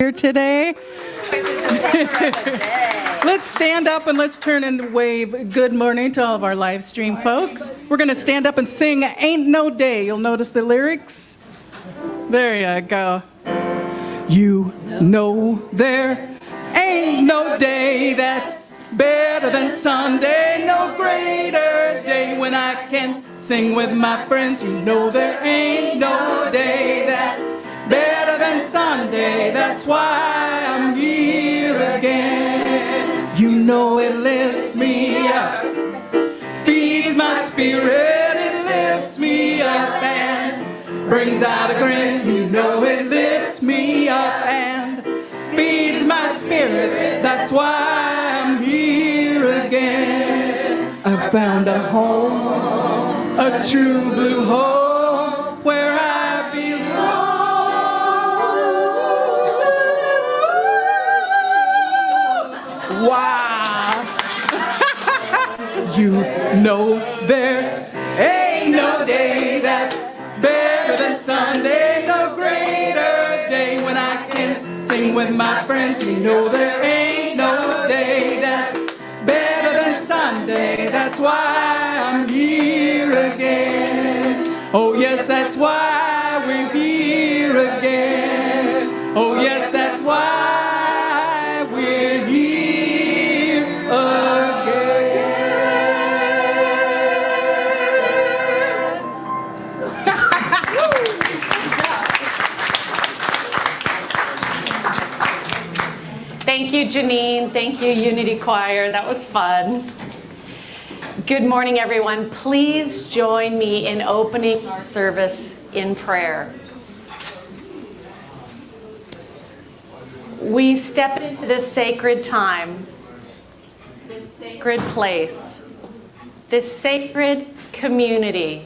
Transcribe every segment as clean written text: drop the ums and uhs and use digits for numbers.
here today. Let's stand up and let's turn and wave good morning to all of our live stream folks. We're going to stand up and sing Ain't No Day. You'll notice the lyrics. There you go. You know there ain't no day that's better than Sunday, no greater day when I can sing with my friends. You know there ain't no day that's better than Sunday, that's why I'm here again. You know it lifts me up, feeds my spirit, it lifts me up and brings out a grin. You know it lifts me up and feeds my spirit, that's why I'm here again. I found a home, a true blue home where I belong. Wow. You know there ain't no day that's better than Sunday, no greater day when I can sing with my friends. You know there ain't no day that's better than Sunday, that's why I'm here again. Oh yes, that's why we're here again. Oh yes, that's why we're here again. Thank you, Janine. Thank you, Unity Choir. That was fun. Good morning, everyone. Please join me in opening our service in prayer. We step into this sacred time, this sacred place, this sacred community,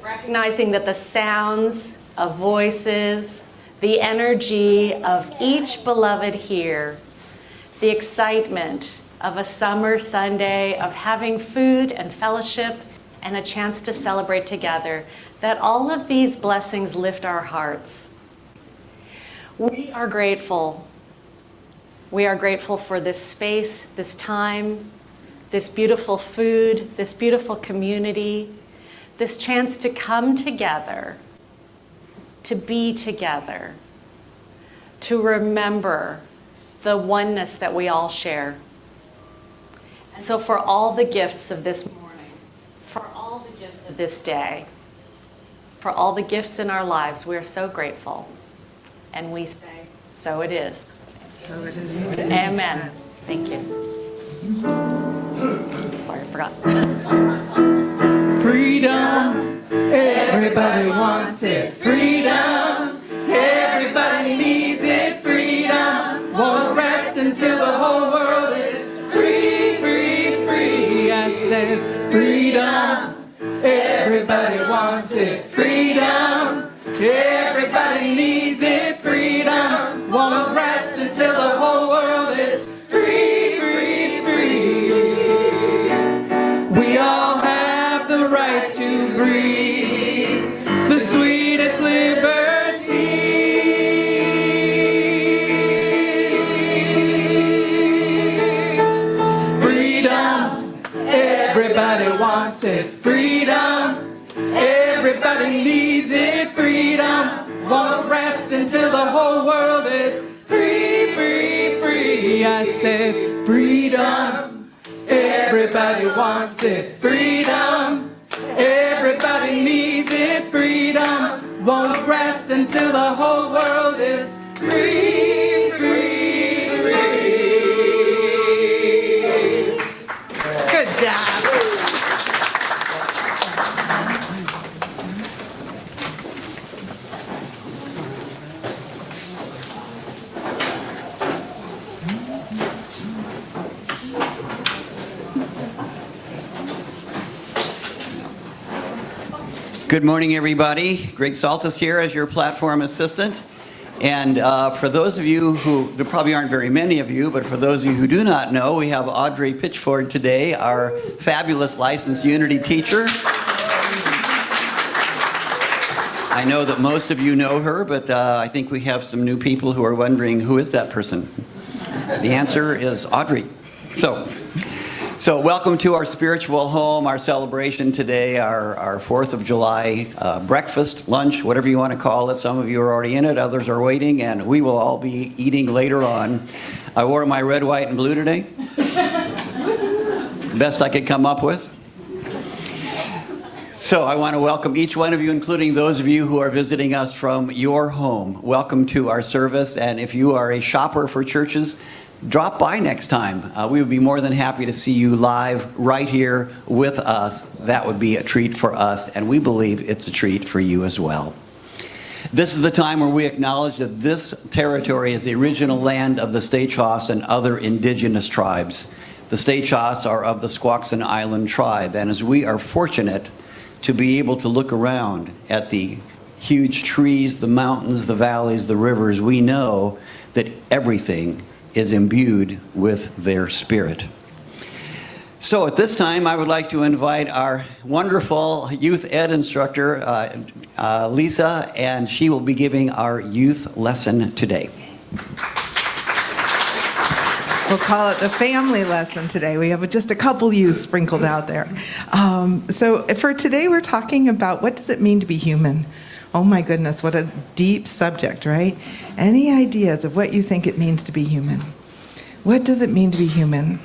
recognizing that the sounds of voices, the energy of each beloved here, the excitement of a summer Sunday, of having food and fellowship and a chance to celebrate together, that all of these blessings lift our hearts. We are grateful. We are grateful for this space, this time, this beautiful food, this beautiful community, this chance to come together, to be together, to remember the oneness that we all share. And so for all the gifts of this morning, for all the gifts of this day, for all the gifts in our lives, we're so grateful. And we say, so it is. So it is. Amen. Thank you. Sorry, I forgot. Freedom, everybody wants it. Freedom, everybody needs it. Freedom, won't rest until the whole world is free, free, free. I said freedom, everybody wants it. Freedom, everybody needs it. Freedom, won't rest until the whole world is free, free, free. We all have the right to breathe the sweetest liberty. Freedom, everybody wants it. Freedom, everybody needs it. Freedom, won't rest until the whole world is free, free, free. I said freedom, everybody wants it. Freedom, everybody needs it. Freedom, won't rest until the whole world is free, free, free. Good job. Good morning, everybody. Greg Saltis here as your platform assistant. And for those of you who, there probably aren't very many of you, but for those of you who do not know, we have Audrey Pitchford today, our fabulous licensed Unity teacher. I know that most of you know her, but I think we have some new people who are wondering, who is that person? The answer is Audrey. So welcome to our spiritual home, our celebration today, our 4th of July breakfast, lunch, whatever you want to call it. Some of you are already in it, others are waiting, and we will all be eating later on. I wore my red, white, and blue today. The best I could come up with. So I want to welcome each one of you, including those of you who are visiting us from your home. Welcome to our service, and if you are a shopper for churches, drop by next time. We would be more than happy to see you live right here with us. That would be a treat for us, and we believe it's a treat for you as well. This is the time where we acknowledge that this territory is the original land of the Stay-Chaws and other indigenous tribes. The Stay-Chaws are of the Squaxin Island tribe, and as we are fortunate to be able to look around at the huge trees, the mountains, the valleys, the rivers, we know that everything is imbued with their spirit. So at this time, I would like to invite our wonderful youth ed instructor, Lisa, and she will be giving our youth lesson today. We'll call it the family lesson today. We have just a couple youth sprinkled out there. So for today, we're talking about what does it mean to be human? Oh my goodness, what a deep subject, right? Any ideas of what you think it means to be human? What does it mean to be human?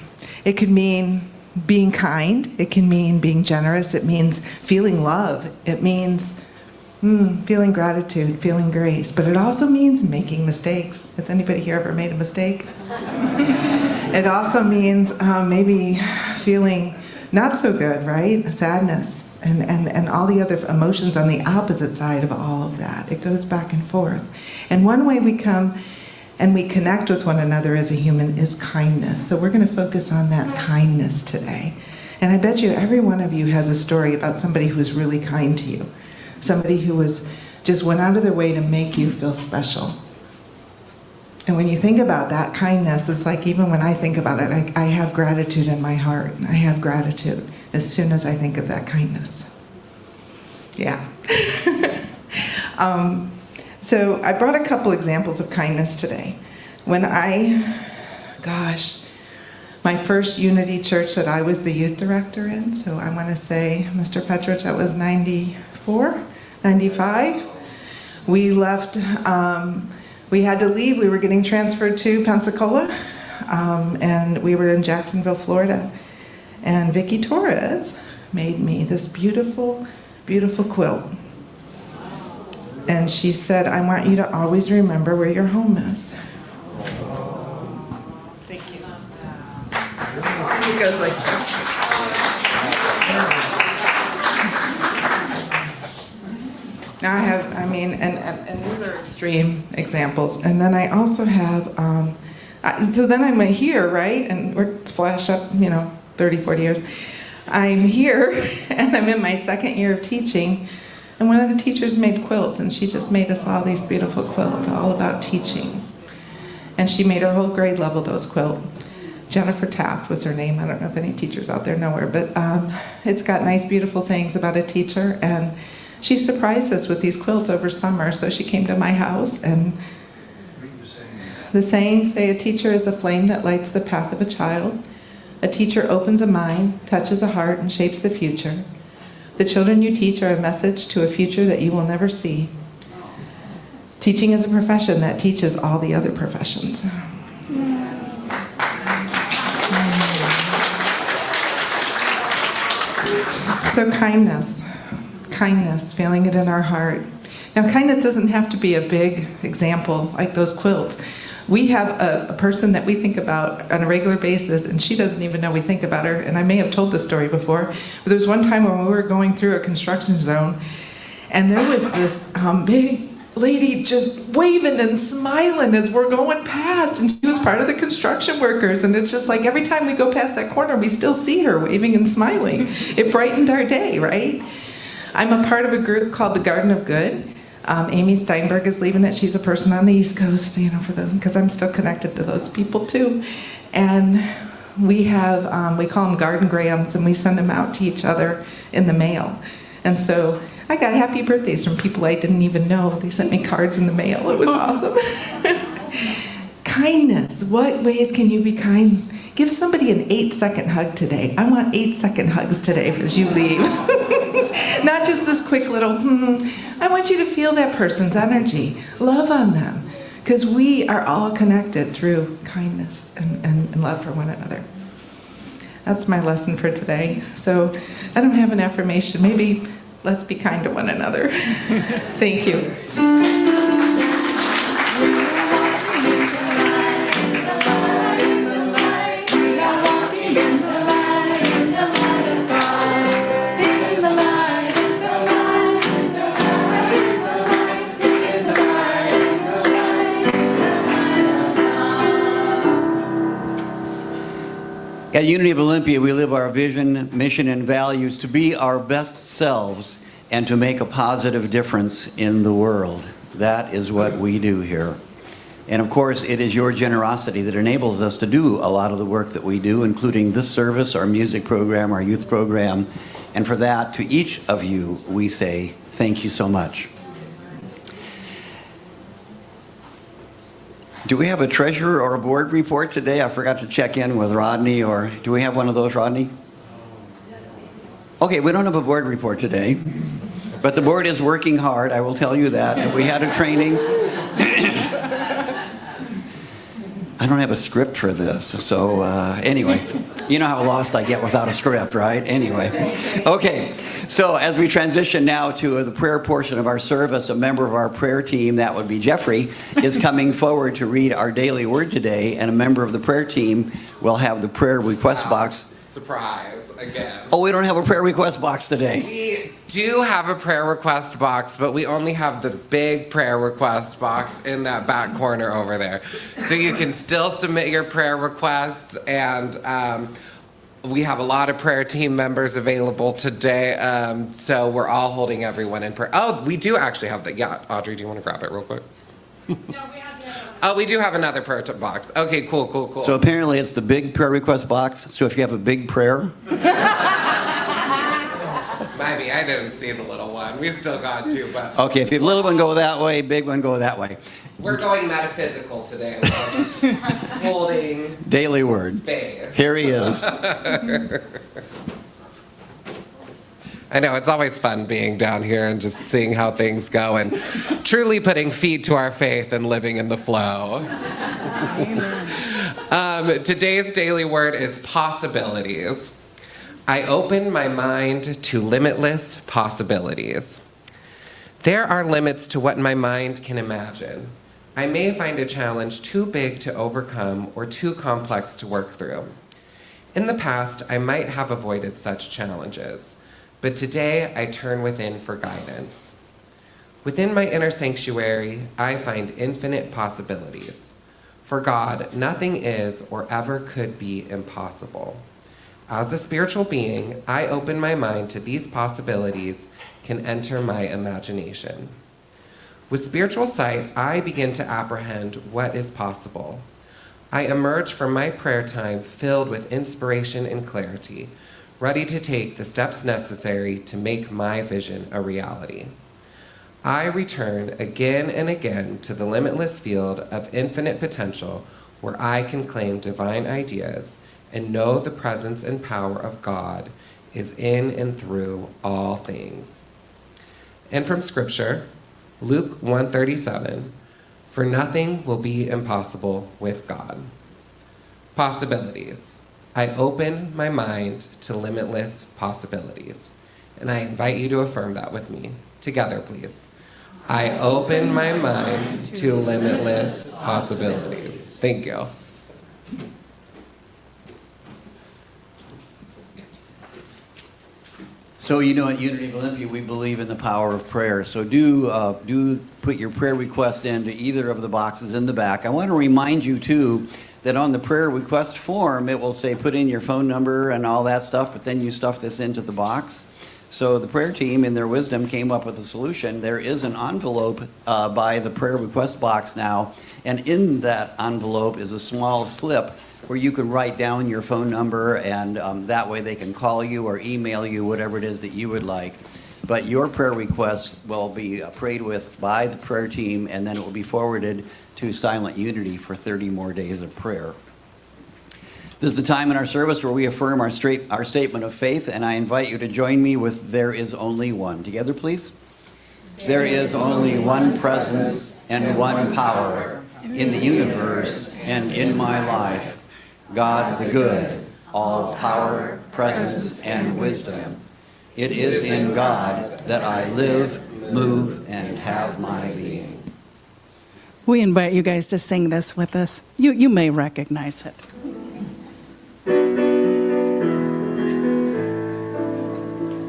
It could mean being kind. It can mean being generous. It means feeling love. It means feeling gratitude, feeling grace. But it also means making mistakes. Has anybody here ever made a mistake? It also means maybe feeling not so good, right? Sadness. And all the other emotions on the opposite side of all of that. It goes back and forth. And one way we come and we connect with one another as a human is kindness. So we're going to focus on that kindness today. And I bet you every one of you has a story about somebody who was really kind to you. Somebody who just went out of their way to make you feel special. And when you think about that kindness, it's like even when I think about it, I have gratitude in my heart. I have gratitude as soon as I think of that kindness. Yeah. So I brought a couple examples of kindness today. When my first Unity church that I was the youth director in, so I want to say, Mr. Petrovich, that was 94, 95. We left, we had to leave. We were getting transferred to Pensacola, and we were in Jacksonville, Florida. And Vicki Torres made me this beautiful, beautiful quilt. And she said, I want you to always remember where your home is. Thank you. It goes like this. Now I have, and these are extreme examples. And then I also have, so then I'm here, right? And we're flash up, 30, 40 years. I'm here, and I'm in my second year of teaching, and one of the teachers made quilts, and she just made us all these beautiful quilts, all about teaching. And she made her whole grade level those quilts. Jennifer Taft was her name. I don't know if any teachers out there know her, but it's got nice, beautiful sayings about a teacher, and she surprised us with these quilts over summer, so she came to my house, and the sayings say, a teacher is a flame that lights the path of a child. A teacher opens a mind, touches a heart, and shapes the future. The children you teach are a message to a future that you will never see. Teaching is a profession that teaches all the other professions. So kindness, feeling it in our heart. Now, kindness doesn't have to be a big example like those quilts. We have a person that we think about on a regular basis, and she doesn't even know we think about her, and I may have told this story before, but there was one time when we were going through a construction zone, and there was this big lady just waving and smiling as we're going past, and she was part of the construction workers, and it's just like every time we go past that corner, we still see her waving and smiling. It brightened our day, right? I'm a part of a group called the Garden of Good. Amy Steinberg is leaving it. She's a person on the East Coast, for them, because I'm still connected to those people too. And we have, we call them garden grams, and we send them out to each other in the mail. And so I got happy birthdays from people I didn't even know. They sent me cards in the mail. It was awesome. Kindness. What ways can you be kind? Give somebody an 8-second hug today. I want 8-second hugs today as you leave. Not just this quick little, I want you to feel that person's energy. Love on them. Because we are all connected through kindness and love for one another. That's my lesson for today. So I don't have an affirmation. Maybe let's be kind to one another. Thank you. At Unity of Olympia, we live our vision, mission, and values to be our best selves and to make a positive difference in the world. That is what we do here. And of course, it is your generosity that enables us to do a lot of the work that we do, including this service, our music program, our youth program. And for that, to each of you, we say thank you so much. Do we have a treasurer or a board report today? I forgot to check in with Rodney, or do we have one of those, Rodney? Okay, we don't have a board report today, but the board is working hard, I will tell you that. We had a training. I don't have a script for this, so anyway, you know how lost I get without a script, right? Anyway, okay, so as we transition now to the prayer portion of our service, a member of our prayer team, that would be Jeffrey, is coming forward to read our daily word today, and a member of the prayer team will have the prayer request box. Surprise, again. Oh, we don't have a prayer request box today. We do have a prayer request box, but we only have the big prayer request box in that back corner over there. So you can still submit your prayer requests, and we have a lot of prayer team members available today, so we're all holding everyone in prayer. Oh, we do actually have that. Yeah, Audrey, do you want to grab it real quick? No, we have the other one. Oh, we do have another prayer box. Okay, cool. So apparently it's the big prayer request box, so if you have a big prayer. Maybe I didn't see the little one. We still got two, but Okay, if you have little one, go that way, big one, go that way. we're going metaphysical today. We're just holding Daily word. space. Here he is. I know, it's always fun being down here and just seeing how things go and truly putting feet to our faith and living in the flow. Today's daily word is possibilities. I open my mind to limitless possibilities. There are limits to what my mind can imagine. I may find a challenge too big to overcome or too complex to work through. In the past, I might have avoided such challenges, but today I turn within for guidance. Within my inner sanctuary, I find infinite possibilities. For God, nothing is or ever could be impossible. As a spiritual being, I open my mind to these possibilities can enter my imagination. With spiritual sight, I begin to apprehend what is possible. I emerge from my prayer time filled with inspiration and clarity, ready to take the steps necessary to make my vision a reality. I return again and again to the limitless field of infinite potential where I can claim divine ideas and know the presence and power of God is in and through all things. And from Scripture, Luke 1:37, for nothing will be impossible with God. Possibilities. I open my mind to limitless possibilities. And I invite you to affirm that with me. Together, please. I open my mind to limitless possibilities. Thank you. So you know, at Unity of Olympia, we believe in the power of prayer. So do put your prayer requests into either of the boxes in the back. I want to remind you, too, that on the prayer request form, it will say put in your phone number and all that stuff, but then you stuff this into the box. So the prayer team, in their wisdom, came up with a solution. There is an envelope by the prayer request box now, and in that envelope is a small slip where you can write down your phone number, and that way they can call you or email you, whatever it is that you would like. but your prayer requests will be prayed with by the prayer team, and then it will be forwarded to Silent Unity for 30 more days of prayer. This is the time in our service where we affirm our statement of faith, and I invite you to join me with There Is Only One. Together, please. There is only one presence and one power in the universe and in my life, God the good, all power, presence, and wisdom. It is in God that I live, move, and have my being. We invite you guys to sing this with us. You may recognize it.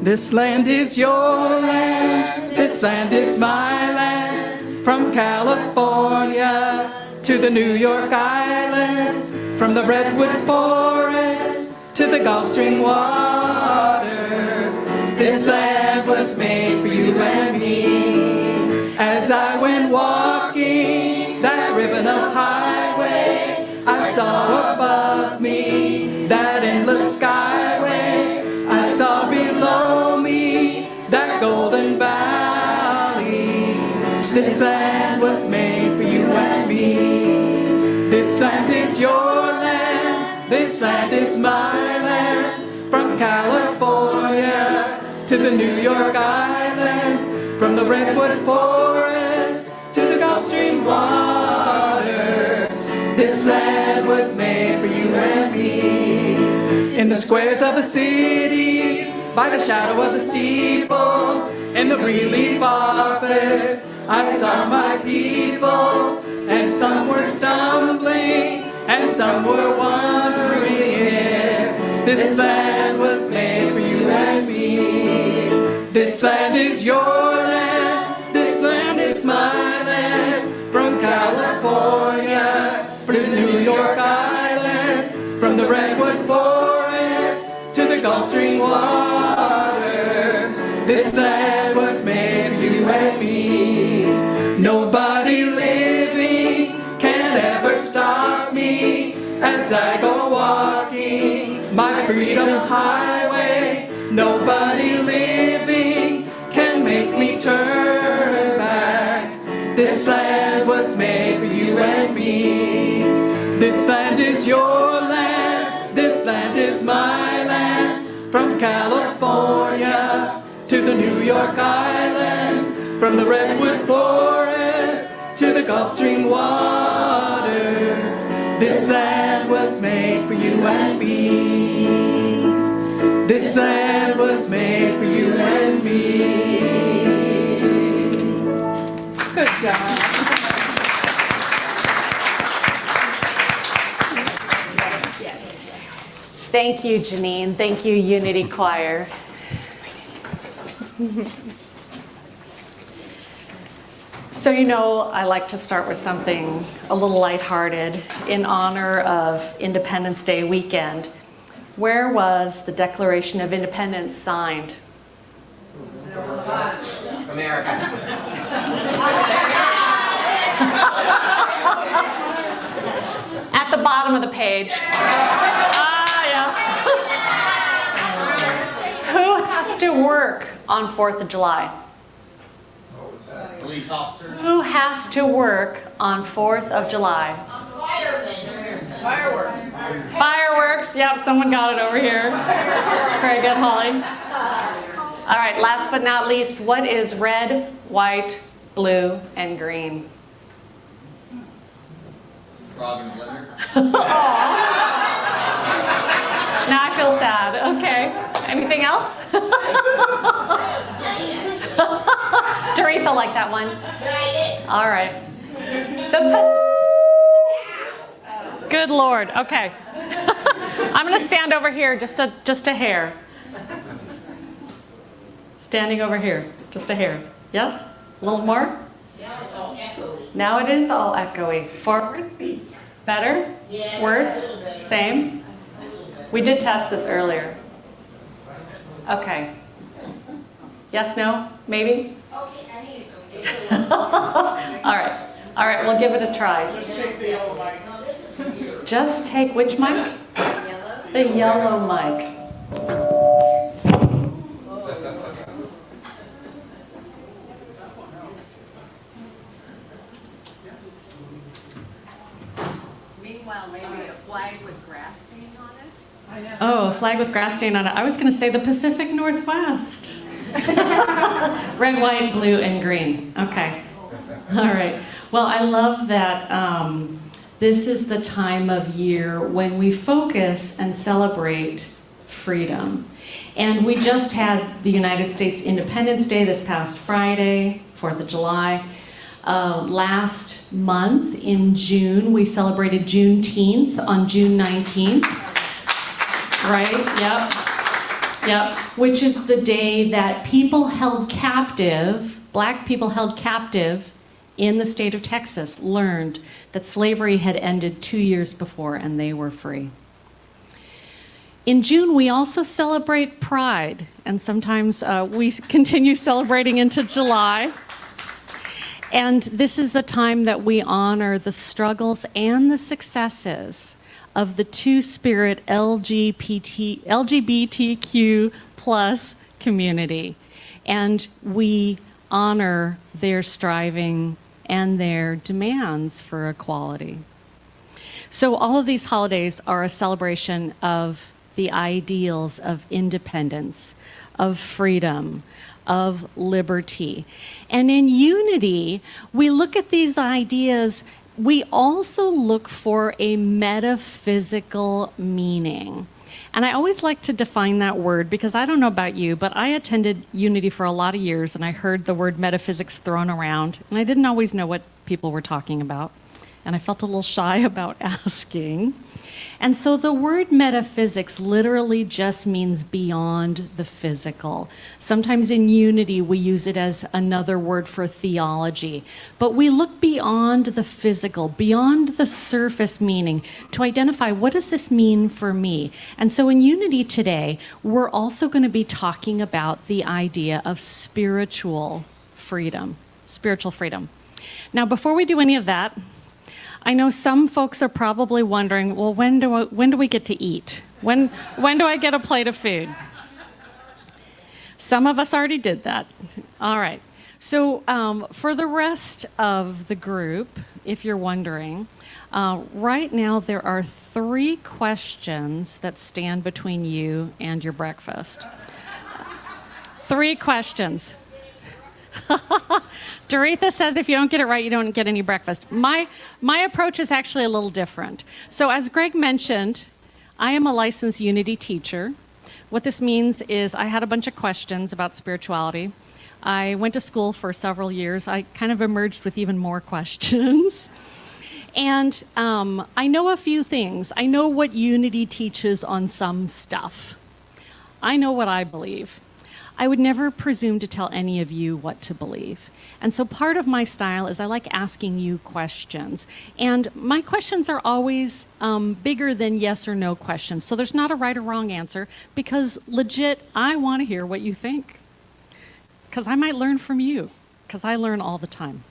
This land is your land, this land is my land, from California to the New York Island, from the redwood forest to the Gulf Stream waters. This land was made for you and me. As I went walking that ribbon of highway, I saw above me that endless skyway. I saw below me that golden valley. This land was made for you and me. This land is your land, this land is my land, from California to the New York Island, from the redwood forest to the Gulf Stream waters. This land was made for you and me. In the squares of the cities, by the shadow of the steeples, in the relief office, I saw my people, and some were stumbling, and some were wondering if this land was made for you and me. This land is your land, this land is my land, from California to New York Island, from the redwood forest to the Gulf Stream waters. This land was made for you and me. Nobody living can ever stop me as I go walking my freedom highway. Nobody living can make me turn back. This land was made for you and me. This land is your land, this land is my land, from California to the New York Island, from the redwood forest to the Gulf Stream waters. This land was made for you and me. This land was made for you and me. Good job. Thank you, Janine. Thank you, Unity Choir. So, you know, I like to start with something a little lighthearted in honor of Independence Day weekend. Where was the Declaration of Independence signed? America. At the bottom of the page. Who has to work on 4th of July? Police officer. Who has to work on 4th of July? Fireworks. Fireworks. Yep, someone got it over here. Very good, Holly. All right, last but not least, what is red, white, blue, and green? Frog and blender. Now I feel sad. Okay. Anything else? Doretha liked that one. All right. Good Lord. Okay. I'm going to stand over here just a hair. Standing over here, just a hair. Yes? A little more? Now it is all echoey. Forward? Better? Worse? Same? We did test this earlier. Okay. Yes, no, maybe? Okay, I think it's okay. All right, we'll give it a try. Just take the yellow mic. No, this is for you. Just take which mic? Yellow? The yellow mic. Well, maybe a flag with grass stain on it. Oh, a flag with grass stain on it. I was going to say the Pacific Northwest. Red, white, blue, and green. Okay. All right. Well, I love that this is the time of year when we focus and celebrate freedom. And we just had the United States Independence Day this past Friday, 4th of July. Last month in June, we celebrated Juneteenth on June 19th. Right? Yep. Which is the day that people held captive, black people held captive in the state of Texas, learned that slavery had ended 2 years before and they were free. In June, we also celebrate Pride, and sometimes we continue celebrating into July. And this is the time that we honor the struggles and the successes of the two-spirit LGBTQ plus community. And we honor their striving and their demands for equality. So all of these holidays are a celebration of the ideals of independence, of freedom, of liberty. And in unity, we look at these ideas, we also look for a metaphysical meaning. And I always like to define that word because I don't know about you, but I attended Unity for a lot of years and I heard the word metaphysics thrown around and I didn't always know what people were talking about. And I felt a little shy about asking. And so the word metaphysics literally just means beyond the physical. Sometimes in Unity, we use it as another word for theology. But we look beyond the physical, beyond the surface meaning, to identify what does this mean for me? And so in Unity today, we're also going to be talking about the idea of spiritual freedom. Spiritual freedom. Now, before we do any of that, I know some folks are probably wondering, well, when do we get to eat? When do I get a plate of food? Some of us already did that. All right. So for the rest of the group, if you're wondering, right now there are 3 questions that stand between you and your breakfast. 3 questions. Doretha says if you don't get it right, you don't get any breakfast. My approach is actually a little different. So as Greg mentioned, I am a licensed Unity teacher. What this means is I had a bunch of questions about spirituality. I went to school for several years. I kind of emerged with even more questions. And I know a few things. I know what Unity teaches on some stuff. I know what I believe. I would never presume to tell any of you what to believe. And so part of my style is I like asking you questions. And my questions are always bigger than yes or no questions. So there's not a right or wrong answer because legit, I want to hear what you think. Because I might learn from you, because I learn all the time.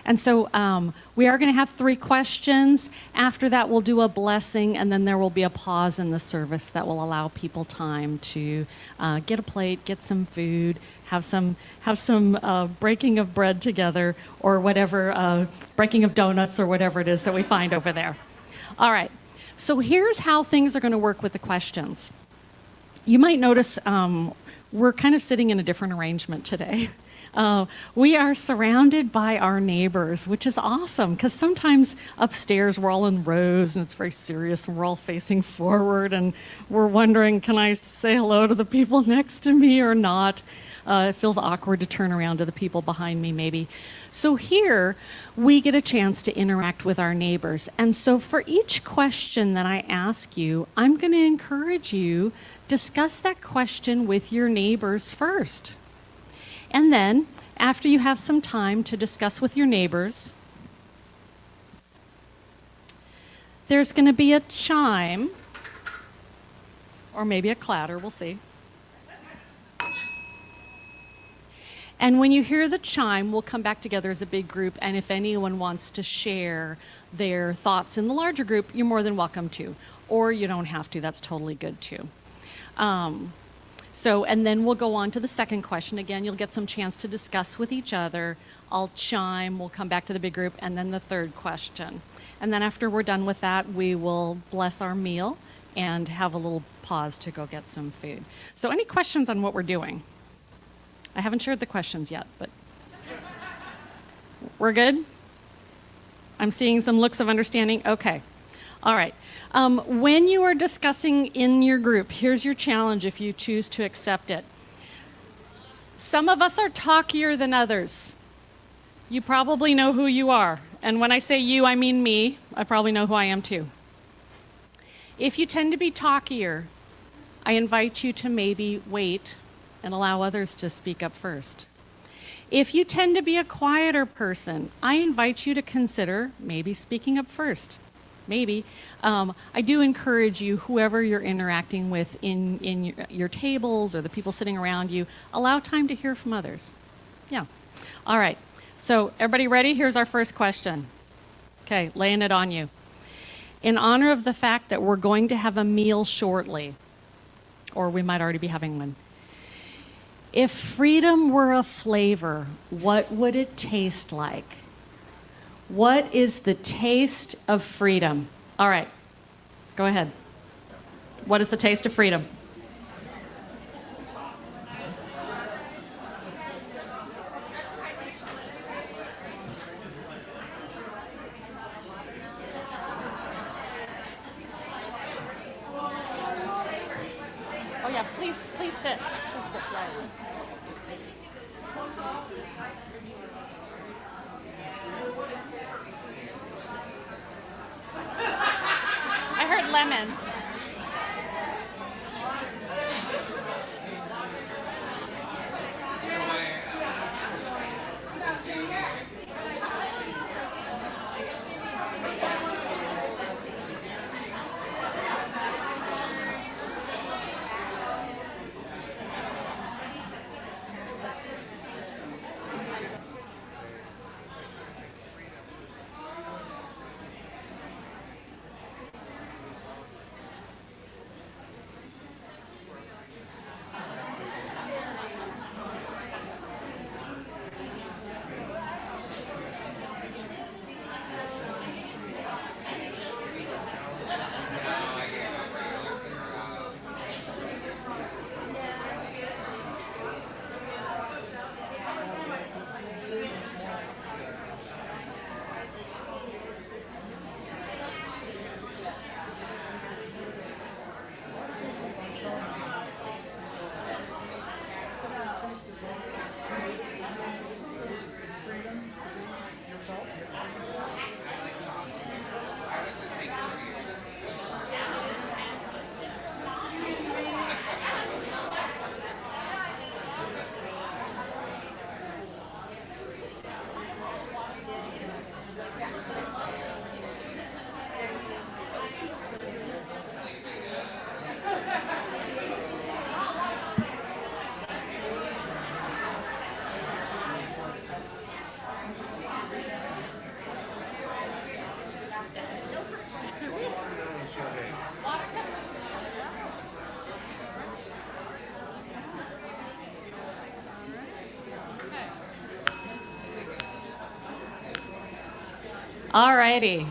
And so we are going to have 3 questions. After that, we'll do a blessing, and then there will be a pause in the service that will allow people time to get a plate, get some food, have some breaking of bread together, or whatever, breaking of donuts, or whatever it is that we find over there. All right. So here's how things are going to work with the questions. You might notice we're kind of sitting in a different arrangement today. We are surrounded by our neighbors, which is awesome because sometimes upstairs we're all in rows and it's very serious and we're all facing forward and we're wondering, can I say hello to the people next to me or not? It feels awkward to turn around to the people behind me maybe. So here we get a chance to interact with our neighbors. And so for each question that I ask you, I'm going to encourage you discuss that question with your neighbors first. And then, after you have some time to discuss with your neighbors, there's going to be a chime, or maybe a clatter, we'll see. And when you hear the chime, we'll come back together as a big group, and if anyone wants to share their thoughts in the larger group, you're more than welcome to. Or you don't have to, that's totally good too. And then we'll go on to the second question. Again, you'll get some chance to discuss with each other. I'll chime, we'll come back to the big group, and then the third question. And then after we're done with that, we will bless our meal and have a little pause to go get some food. So any questions on what we're doing? I haven't shared the questions yet, but we're good? I'm seeing some looks of understanding. Okay. All right. When you are discussing in your group, here's your challenge if you choose to accept it. Some of us are talkier than others. You probably know who you are. And when I say you, I mean me. I probably know who I am too. If you tend to be talkier, I invite you to maybe wait and allow others to speak up first. If you tend to be a quieter person, I invite you to consider maybe speaking up first. Maybe. I do encourage you, whoever you're interacting with in your tables or the people sitting around you, allow time to hear from others. Yeah. All right. So everybody ready? Here's our first question. Okay, laying it on you. In honor of the fact that we're going to have a meal shortly, or we might already be having one, if freedom were a flavor, what would it taste like? What is the taste of freedom? All right, go ahead. What is the taste of freedom? Oh yeah, please sit. Please sit. Yeah. I heard lemon. All righty.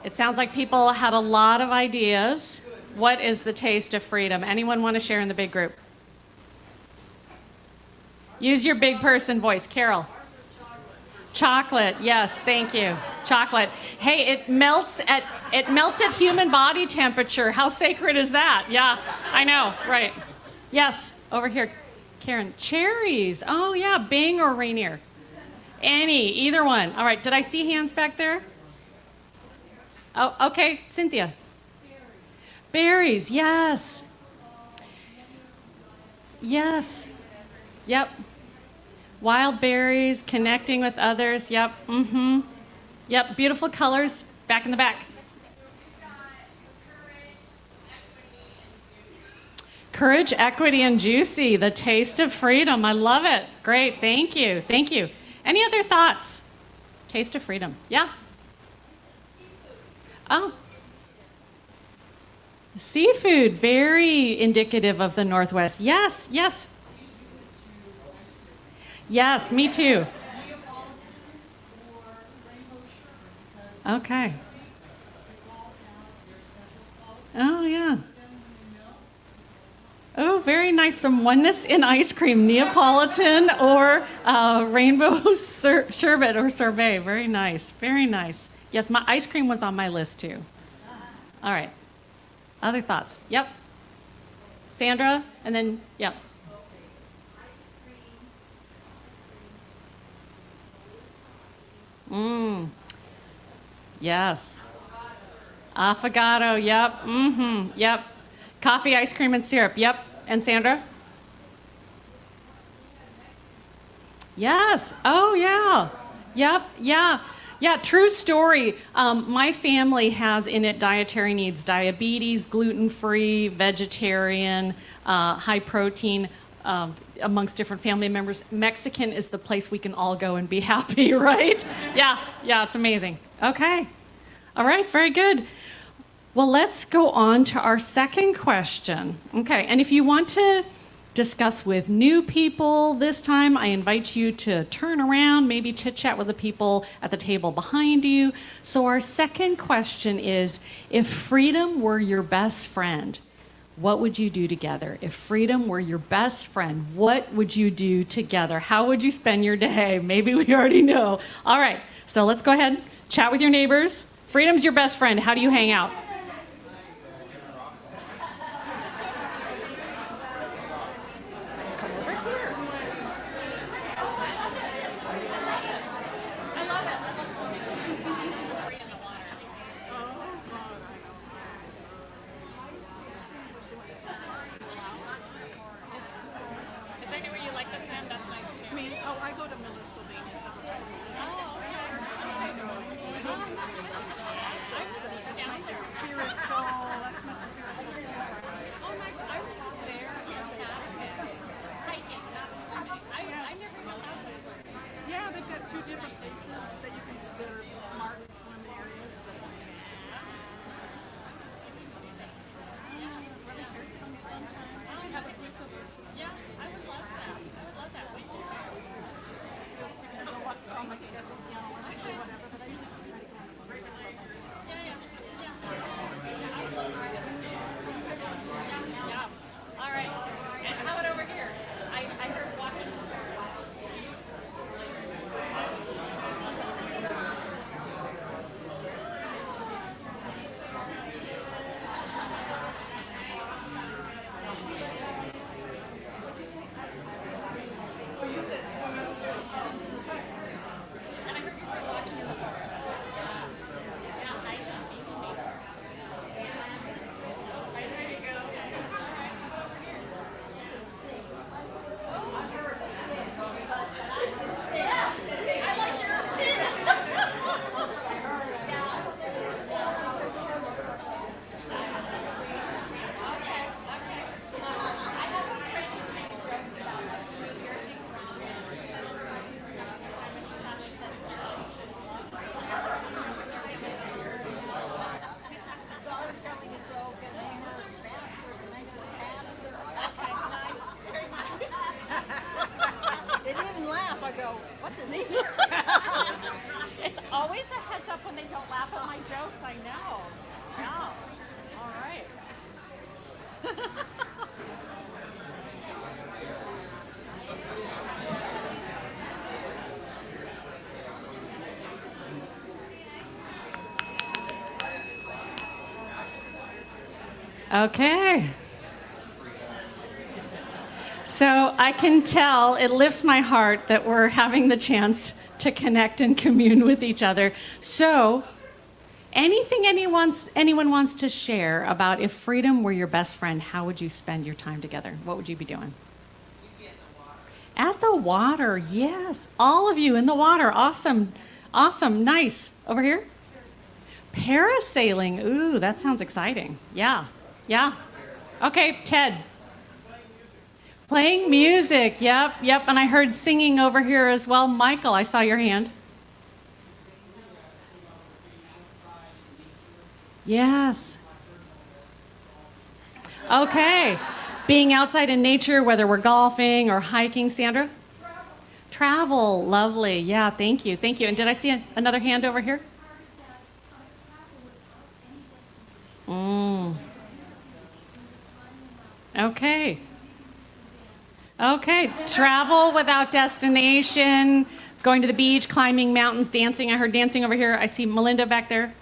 It sounds like people had a lot of ideas. What is the taste of freedom? Anyone want to share in the big group? Use your big person voice. Carol. Chocolate. Yes, thank you. Chocolate. Hey, it melts at human body temperature. How sacred is that? Yeah, I know. Right. Yes, over here. Karen. Cherries. Oh yeah, Bing or Rainier. Any, either one. All right, did I see hands back there? Oh, okay, Cynthia. Berries, yes. Yes. Yep. Wild berries, connecting with others, yep. Mm-hmm. Yep, beautiful colors, back in the back. Courage, equity, and juicy, the taste of freedom. I love it. Great, thank you, thank you. Any other thoughts? Taste of freedom. Yeah? Oh. Seafood, very indicative of the Northwest. Yes, yes. Yes, me too. Okay. Oh, yeah. Oh, very nice. Some oneness in ice cream, Neapolitan or rainbow sherbet or sorbet. Very nice. Very nice. Yes, my ice cream was on my list too. All right. Other thoughts? Yep. Sandra, and then, yep. Yes. Affogato, yep. Yep. Coffee, ice cream, and syrup, yep. And Sandra? Yes. Oh, yeah. Yep. Yeah. Yeah. True story. My family has in it dietary needs: diabetes, gluten-free, vegetarian, high protein. Amongst different family members, Mexican is the place we can all go and be happy, right? Yeah. Yeah. It's amazing. Okay. All right. Very good. Well, let's go on to our second question. Okay. And if you want to discuss with new people this time, I invite you to turn around, maybe chit chat with the people at the table behind you. So our second question is, if freedom were your best friend, what would you do together? If freedom were your best friend, what would you do together? How would you spend your day? Maybe we already know. All right, so let's go ahead, chat with your neighbors. Freedom's your best friend. How do you hang out? It's always a heads up when they don't laugh at my jokes, I know. Yeah. All right. Okay. So I can tell it lifts my heart that we're having the chance to connect and commune with each other. So anything anyone wants to share about if freedom were your best friend, how would you spend your time together? What would you be doing? At the water, yes. All of you in the water. Awesome. Awesome. Nice. Over here? Parasailing. Ooh, that sounds exciting. Yeah. Yeah. Okay, Ted. Playing music. Yep, yep. And I heard singing over here as well. Michael, I saw your hand. Yes. Okay. Being outside in nature, whether we're golfing or hiking, Sandra? Travel. Lovely. Yeah, thank you. Thank you. And did I see another hand over here? Okay. Okay. Travel without destination, going to the beach, climbing mountains, dancing. I heard dancing over here. I see Melinda back there.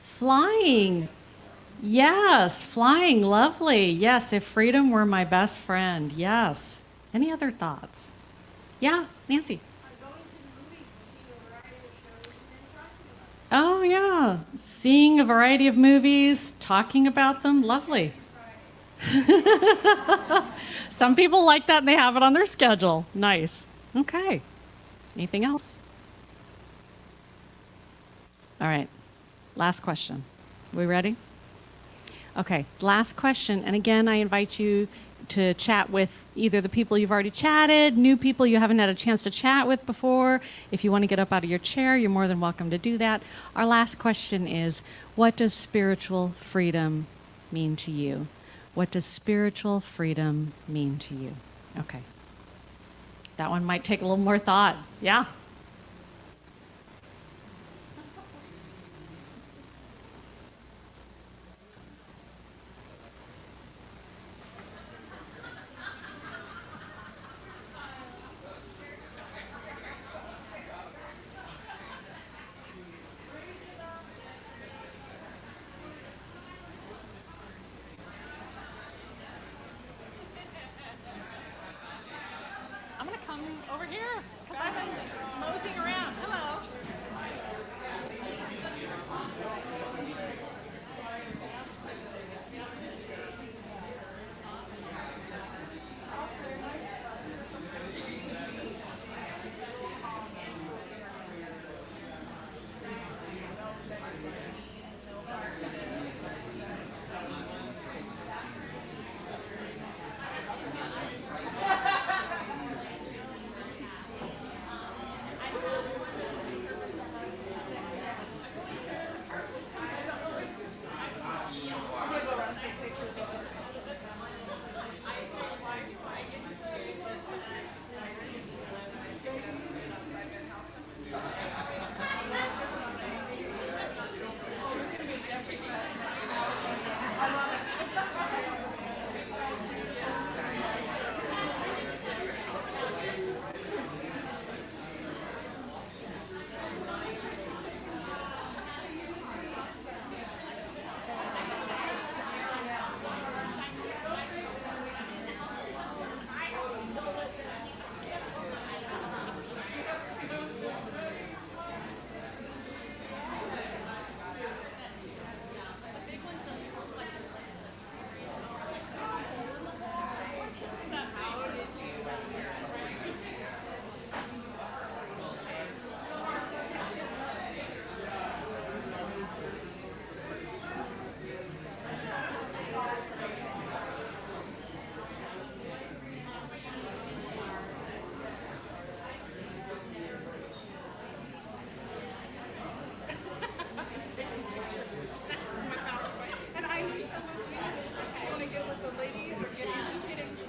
Flying. Yes, flying. Lovely. Yes, if freedom were my best friend. Yes. Any other thoughts? Yeah, Nancy. Oh, yeah. Seeing a variety of movies, talking about them. Lovely. Some people like that and they have it on their schedule. Nice. Okay. Anything else? All right. Last question. We ready? Okay. Last question. And again, I invite you to chat with either the people you've already chatted, new people you haven't had a chance to chat with before. If you want to get up out of your chair, you're more than welcome to do that. Our last question is, what does spiritual freedom mean to you? What does spiritual freedom mean to you? Okay. That one might take a little more thought. Yeah. I'm going to come over here because I've been moseying around. Hello.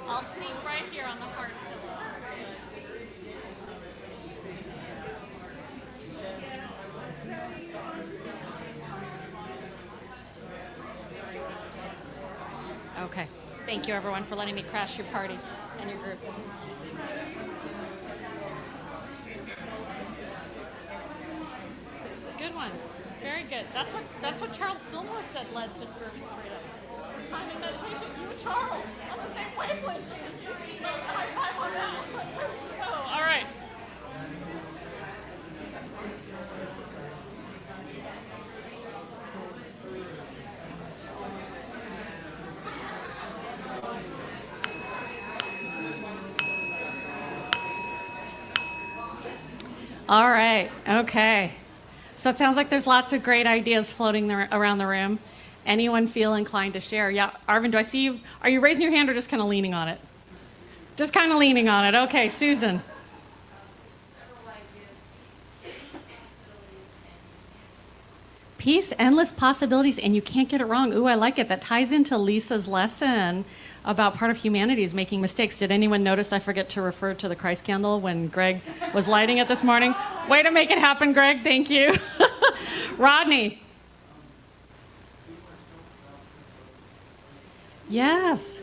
I'll sneak right here on the heart pillow. Okay. Thank you, everyone, for letting me crash your party and your group. Good one. Very good. That's what Charles Fillmore said led to spiritual freedom. Time and meditation. You and Charles on the same wavelength. High five on that. Oh, all right. All right. Okay. So it sounds like there's lots of great ideas floating around the room. Anyone feel inclined to share? Yeah, Arvin, do I see you? Are you raising your hand or just kind of leaning on it? Just kind of leaning on it. Okay, Susan. Peace, endless possibilities, and you can't get it wrong. Ooh, I like it. That ties into Lisa's lesson about part of humanity is making mistakes. Did anyone notice I forget to refer to the Christ candle when Greg was lighting it this morning? Way to make it happen, Greg. Thank you. Rodney. Yes.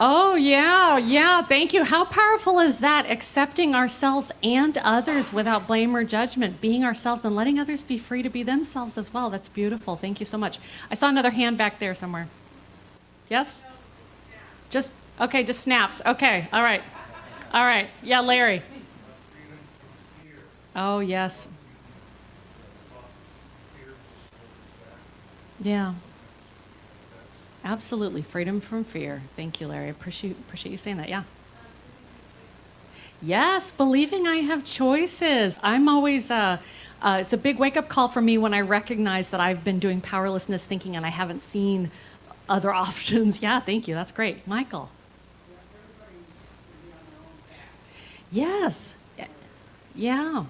Oh, yeah, yeah. Thank you. How powerful is that? Accepting ourselves and others without blame or judgment, being ourselves and letting others be free to be themselves as well. That's beautiful. Thank you so much. I saw another hand back there somewhere. Yes? Just, okay, just snaps. Okay, all right. All right. Yeah, Larry. Oh, yes. Yeah. Absolutely. Freedom from fear. Thank you, Larry. I appreciate you saying that. Yeah. Yes, believing I have choices. I'm always, it's a big wake up call for me when I recognize that I've been doing powerlessness thinking and I haven't seen other options. Yeah, thank you. That's great. Michael. Yes. Yeah.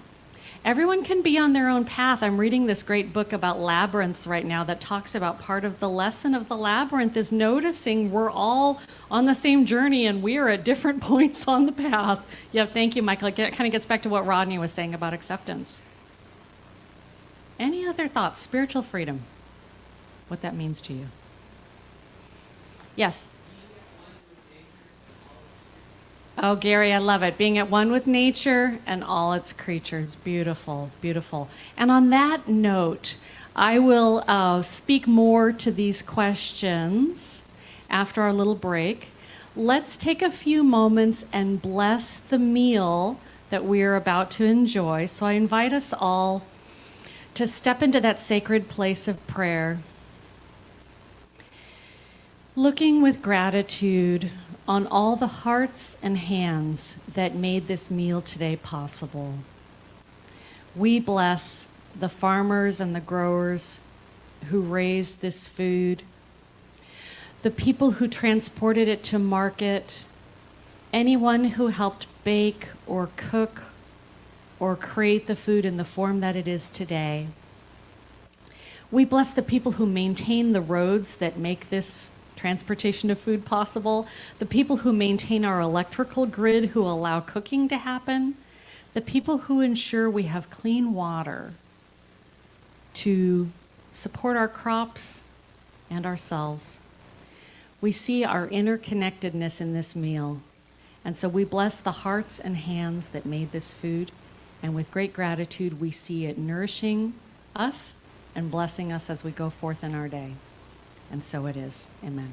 Everyone can be on their own path. I'm reading this great book about labyrinths right now that talks about part of the lesson of the labyrinth is noticing we're all on the same journey and we are at different points on the path. Yeah, thank you, Michael. It kind of gets back to what Rodney was saying about acceptance. Any other thoughts? Spiritual freedom, what that means to you. Yes. Oh, Gary, I love it. Being at one with nature and all its creatures. Beautiful, beautiful. And on that note, I will speak more to these questions after our little break. Let's take a few moments and bless the meal that we are about to enjoy. So I invite us all to step into that sacred place of prayer, looking with gratitude on all the hearts and hands that made this meal today possible. We bless the farmers and the growers who raised this food, the people who transported it to market, anyone who helped bake or cook or create the food in the form that it is today. We bless the people who maintain the roads that make this transportation of food possible, the people who maintain our electrical grid, who allow cooking to happen, the people who ensure we have clean water to support our crops and ourselves. We see our interconnectedness in this meal, and so we bless the hearts and hands that made this food, and with great gratitude we see it nourishing us and blessing us as we go forth in our day. And so it is. Amen.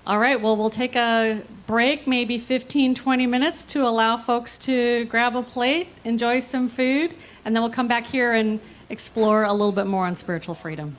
All right, well, we'll take a break, maybe 15, 20 minutes to allow folks to grab a plate, enjoy some food, and then we'll come back here and explore a little bit more on spiritual freedom.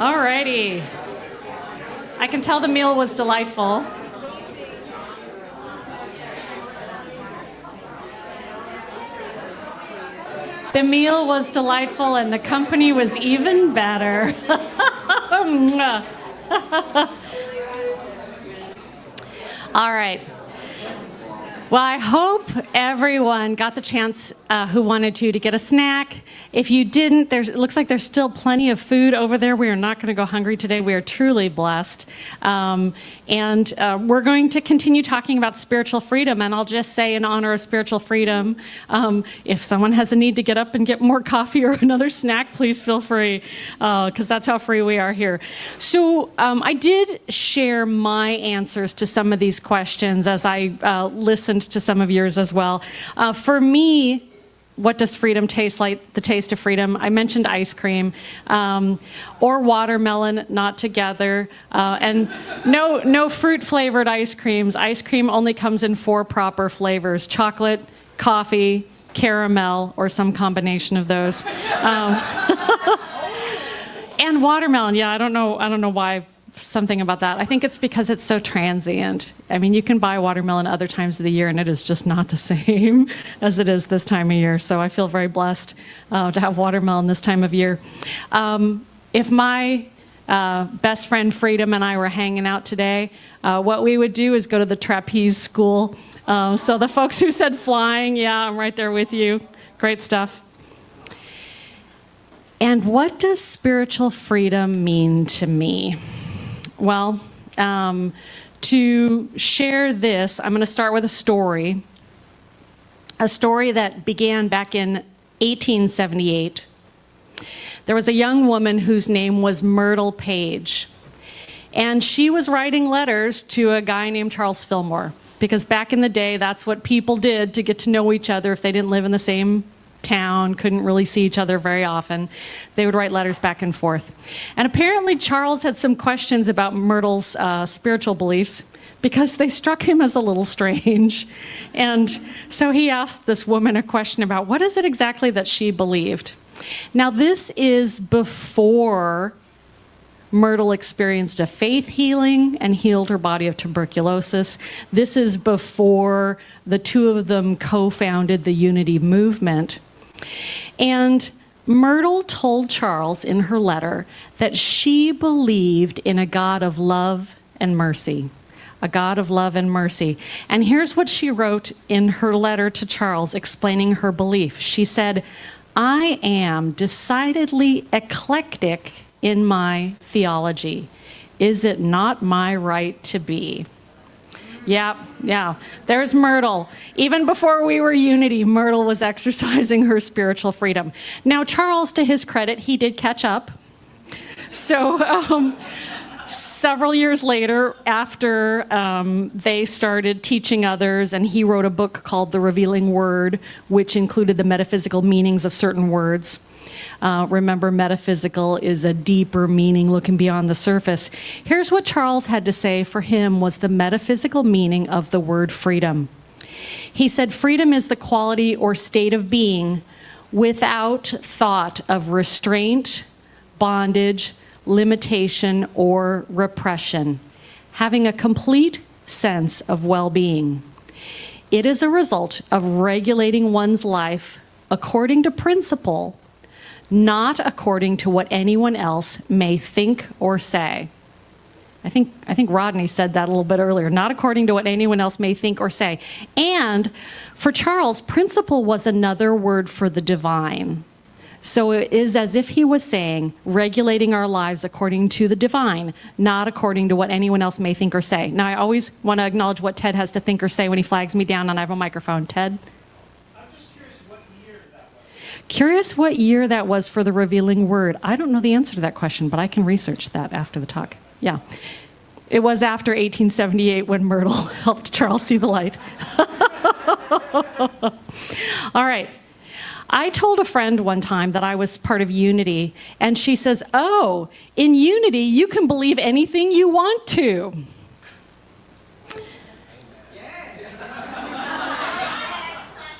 All righty. I can tell the meal was delightful. The meal was delightful and the company was even better. All right. Well, I hope everyone got the chance who wanted to get a snack. If you didn't, it looks like there's still plenty of food over there. We are not going to go hungry today. We are truly blessed. And we're going to continue talking about spiritual freedom. And I'll just say, in honor of spiritual freedom, if someone has a need to get up and get more coffee or another snack, please feel free, because that's how free we are here. So I did share my answers to some of these questions as I listened to some of yours as well. For me, what does freedom taste like? The taste of freedom. I mentioned ice cream or watermelon, not together. And no fruit-flavored ice creams. Ice cream only comes in 4 proper flavors: chocolate, coffee, caramel, or some combination of those. And watermelon. Yeah, I don't know why. Something about that. I think it's because it's so transient. I mean, you can buy watermelon other times of the year, and it is just not the same as it is this time of year. So I feel very blessed to have watermelon this time of year. If my best friend Freedom and I were hanging out today, what we would do is go to the trapeze school. So the folks who said flying, yeah, I'm right there with you. Great stuff. And what does spiritual freedom mean to me? Well, to share this, I'm going to start with a story that began back in 1878. There was a young woman whose name was Myrtle Page, and she was writing letters to a guy named Charles Fillmore, because back in the day, that's what people did to get to know each other if they didn't live in the same town, couldn't really see each other very often. They would write letters back and forth. And apparently Charles had some questions about Myrtle's spiritual beliefs, because they struck him as a little strange. And so he asked this woman a question about what is it exactly that she believed. Now, this is before Myrtle experienced a faith healing and healed her body of tuberculosis. This is before the two of them co-founded the Unity movement. And Myrtle told Charles in her letter that she believed in a God of love and mercy. A God of love and mercy. And here's what she wrote in her letter to Charles explaining her belief. She said, "I am decidedly eclectic in my theology. Is it not my right to be?" Yeah. There's Myrtle. Even before we were Unity, Myrtle was exercising her spiritual freedom. Now, Charles, to his credit, he did catch up. So several years later, after they started teaching others, and he wrote a book called The Revealing Word, which included the metaphysical meanings of certain words. Remember, metaphysical is a deeper meaning looking beyond the surface. Here's what Charles had to say for him was the metaphysical meaning of the word freedom. He said, "Freedom is the quality or state of being without thought of restraint, bondage, limitation, or repression, having a complete sense of well-being. It is a result of regulating one's life according to principle, not according to what anyone else may think or say." I think Rodney said that a little bit earlier. Not according to what anyone else may think or say. And for Charles, principle was another word for the divine. So it is as if he was saying, regulating our lives according to the divine, not according to what anyone else may think or say. Now, I always want to acknowledge what Ted has to think or say when he flags me down and I have a microphone. Ted? Curious what year that was for the revealing word. I don't know the answer to that question, but I can research that after the talk. Yeah. It was after 1878 when Myrtle helped Charles see the light. All right. I told a friend one time that I was part of Unity, and she says, "Oh, in Unity, you can believe anything you want to."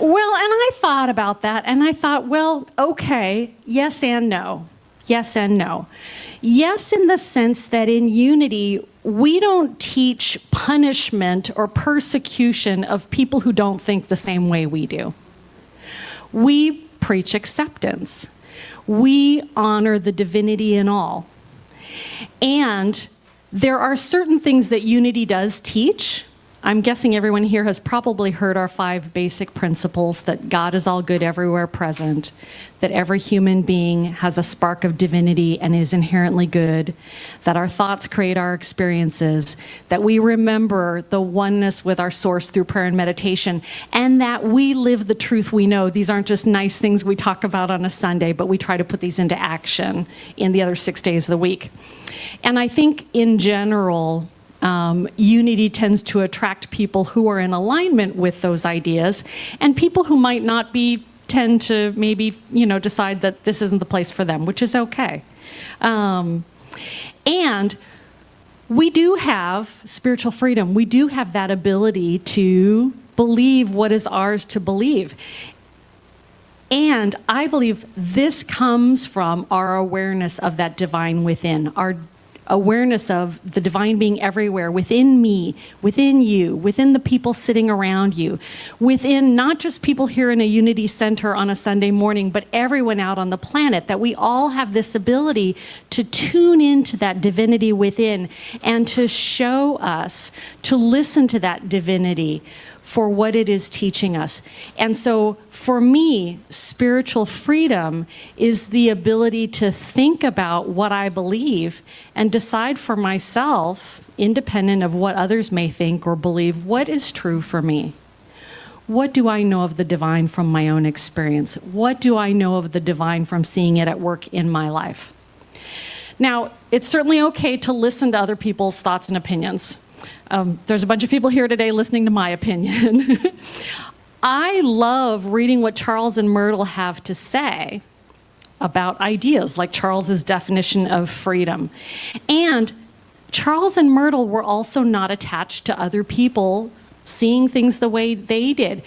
Well, and I thought about that, and I thought, well, okay, yes and no. Yes and no. Yes, in the sense that in Unity, we don't teach punishment or persecution of people who don't think the same way we do. We preach acceptance. We honor the divinity in all. And there are certain things that Unity does teach I'm guessing everyone here has probably heard our 5 basic principles: that God is all good, everywhere present, that every human being has a spark of divinity and is inherently good, that our thoughts create our experiences, that we remember the oneness with our source through prayer and meditation, and that we live the truth we know. These aren't just nice things we talk about on a Sunday, but we try to put these into action in the other 6 days of the week. And I think in general, unity tends to attract people who are in alignment with those ideas, and people who might not be tend to maybe, decide that this isn't the place for them, which is okay. And we do have spiritual freedom. We do have that ability to believe what is ours to believe. And I believe this comes from our awareness of that divine within, our awareness of the divine being everywhere, within me, within you, within the people sitting around you, within not just people here in a Unity Center on a Sunday morning, but everyone out on the planet, that we all have this ability to tune into that divinity within and to show us, to listen to that divinity for what it is teaching us. And so for me, spiritual freedom is the ability to think about what I believe and decide for myself, independent of what others may think or believe, what is true for me. What do I know of the divine from my own experience? What do I know of the divine from seeing it at work in my life? Now, it's certainly okay to listen to other people's thoughts and opinions. There's a bunch of people here today listening to my opinion. I love reading what Charles and Myrtle have to say about ideas, like Charles's definition of freedom. And Charles and Myrtle were also not attached to other people seeing things the way they did.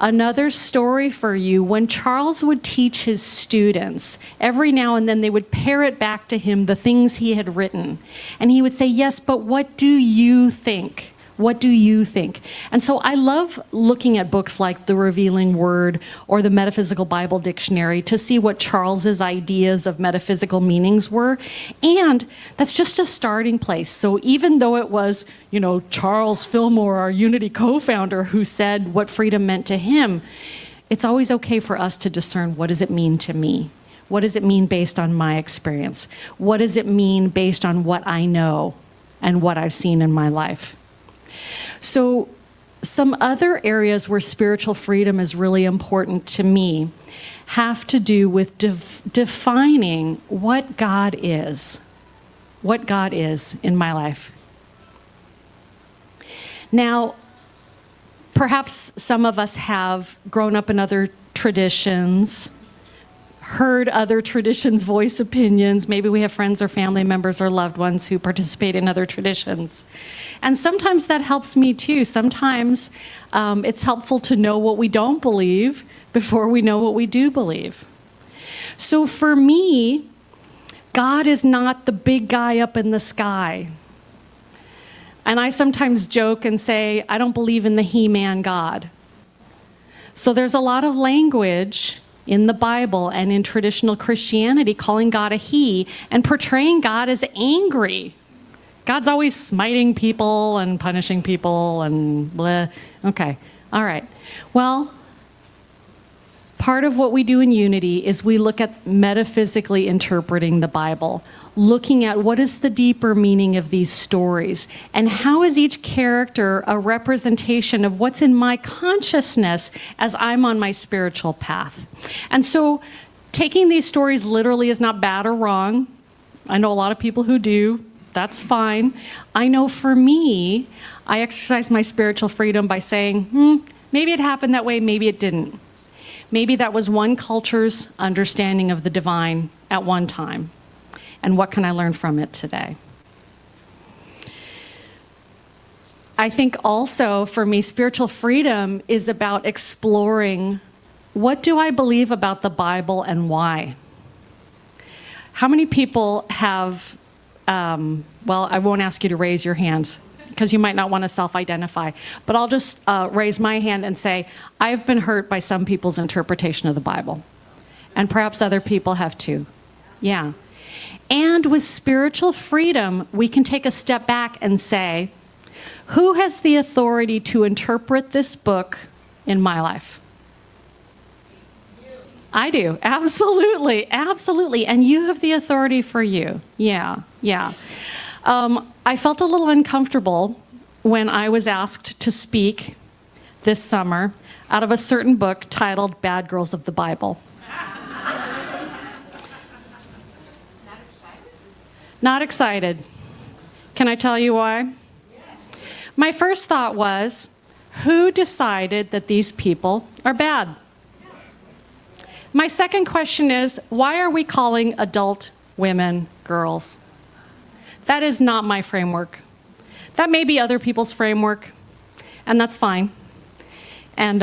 Another story for you: when Charles would teach his students, every now and then they would parrot back to him the things he had written. And he would say, yes, but what do you think? What do you think? And so I love looking at books like The Revealing Word or the Metaphysical Bible Dictionary to see what Charles's ideas of metaphysical meanings were. And that's just a starting place. So even though it was, Charles Fillmore, our Unity co-founder, who said what freedom meant to him, it's always okay for us to discern, what does it mean to me? What does it mean based on my experience? What does it mean based on what I know and what I've seen in my life? So some other areas where spiritual freedom is really important to me have to do with defining what God is in my life. Now, perhaps some of us have grown up in other traditions, heard other traditions voice opinions. Maybe we have friends or family members or loved ones who participate in other traditions. And sometimes that helps me too. Sometimes it's helpful to know what we don't believe before we know what we do believe. So for me, God is not the big guy up in the sky. And I sometimes joke and say, I don't believe in the He-Man God. So there's a lot of language in the Bible and in traditional Christianity calling God a he and portraying God as angry. God's always smiting people and punishing people and blah. Okay, all right. Well, part of what we do in Unity is we look at metaphysically interpreting the Bible, looking at what is the deeper meaning of these stories and how is each character a representation of what's in my consciousness as I'm on my spiritual path. And so taking these stories literally is not bad or wrong. I know a lot of people who do. That's fine. I know for me, I exercise my spiritual freedom by saying, maybe it happened that way, maybe it didn't. Maybe that was one culture's understanding of the divine at one time. And what can I learn from it today? I think also for me, spiritual freedom is about exploring, what do I believe about the Bible and why? How many people have, well, I won't ask you to raise your hands because you might not want to self-identify, but I'll just raise my hand and say, I've been hurt by some people's interpretation of the Bible. And perhaps other people have too. Yeah. And with spiritual freedom, we can take a step back and say, Who has the authority to interpret this book in my life? I do, absolutely, absolutely. And you have the authority for you. Yeah. I felt a little uncomfortable when I was asked to speak this summer out of a certain book titled Bad Girls of the Bible. Not excited. Can I tell you why? My first thought was, who decided that these people are bad? My second question is, why are we calling adult women girls? That is not my framework. That may be other people's framework, and that's fine. And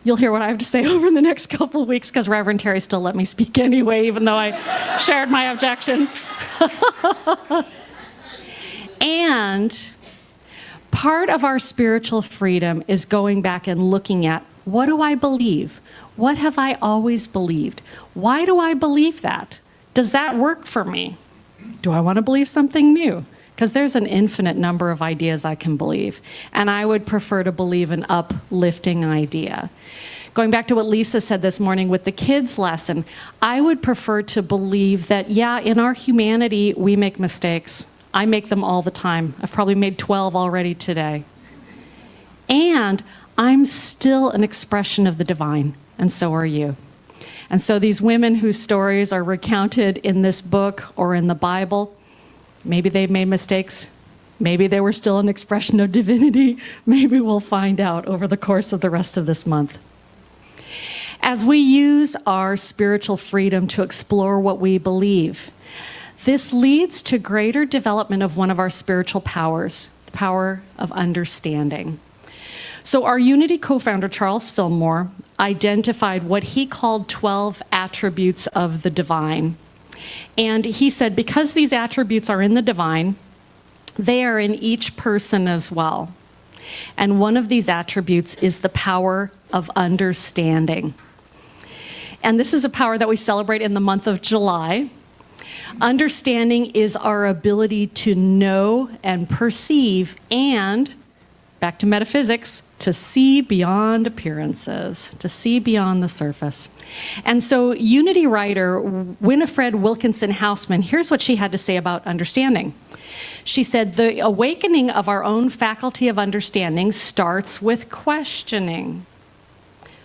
you'll hear what I have to say over the next couple of weeks, because Reverend Terry still let me speak anyway, even though I shared my objections. And part of our spiritual freedom is going back and looking at, what do I believe? What have I always believed? Why do I believe that? Does that work for me? Do I want to believe something new? Because there's an infinite number of ideas I can believe, and I would prefer to believe an uplifting idea. Going back to what Lisa said this morning with the kids' lesson, I would prefer to believe that, yeah, in our humanity, we make mistakes. I make them all the time. I've probably made 12 already today. And I'm still an expression of the divine, and so are you. And so these women whose stories are recounted in this book or in the Bible, maybe they've made mistakes. Maybe they were still an expression of divinity. Maybe we'll find out over the course of the rest of this month. As we use our spiritual freedom to explore what we believe, this leads to greater development of one of our spiritual powers, the power of understanding. So our Unity co-founder, Charles Fillmore, identified what he called 12 attributes of the divine. And he said, because these attributes are in the divine, they are in each person as well. And one of these attributes is the power of understanding. And this is a power that we celebrate in the month of July. Understanding is our ability to know and perceive and, back to metaphysics, to see beyond appearances, to see beyond the surface. And so Unity writer Winifred Wilkinson Hausman, here's what she had to say about understanding. She said, the awakening of our own faculty of understanding starts with questioning.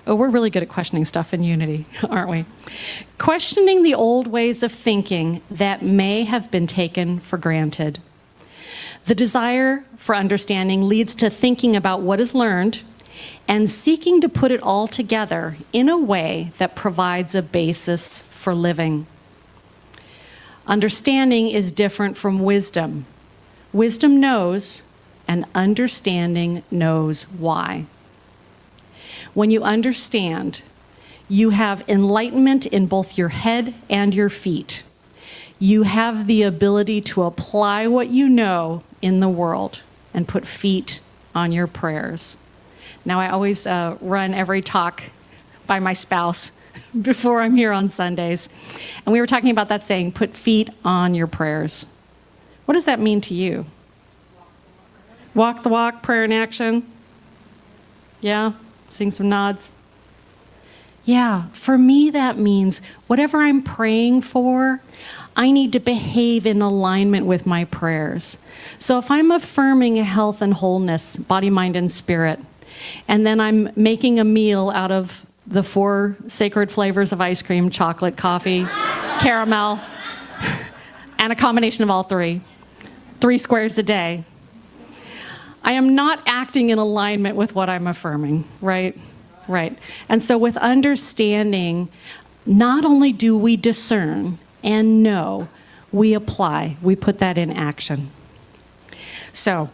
Oh, we're really good at questioning stuff in Unity, aren't we? Questioning the old ways of thinking that may have been taken for granted. The desire for understanding leads to thinking about what is learned and seeking to put it all together in a way that provides a basis for living. Understanding is different from wisdom. Wisdom knows, and understanding knows why. When you understand, you have enlightenment in both your head and your feet. You have the ability to apply what you know in the world and put feet on your prayers. Now, I always run every talk by my spouse before I'm here on Sundays. And we were talking about that saying, put feet on your prayers. What does that mean to you? Walk the walk, prayer in action? Yeah? Seeing some nods? Yeah, for me that means whatever I'm praying for, I need to behave in alignment with my prayers. So if I'm affirming health and wholeness, body, mind, and spirit, and then I'm making a meal out of the 4 sacred flavors of ice cream, chocolate, coffee, caramel, and a combination of all 3 squares a day, I am not acting in alignment with what I'm affirming, right? Right. And so with understanding, not only do we discern and know, we apply, we put that in action. So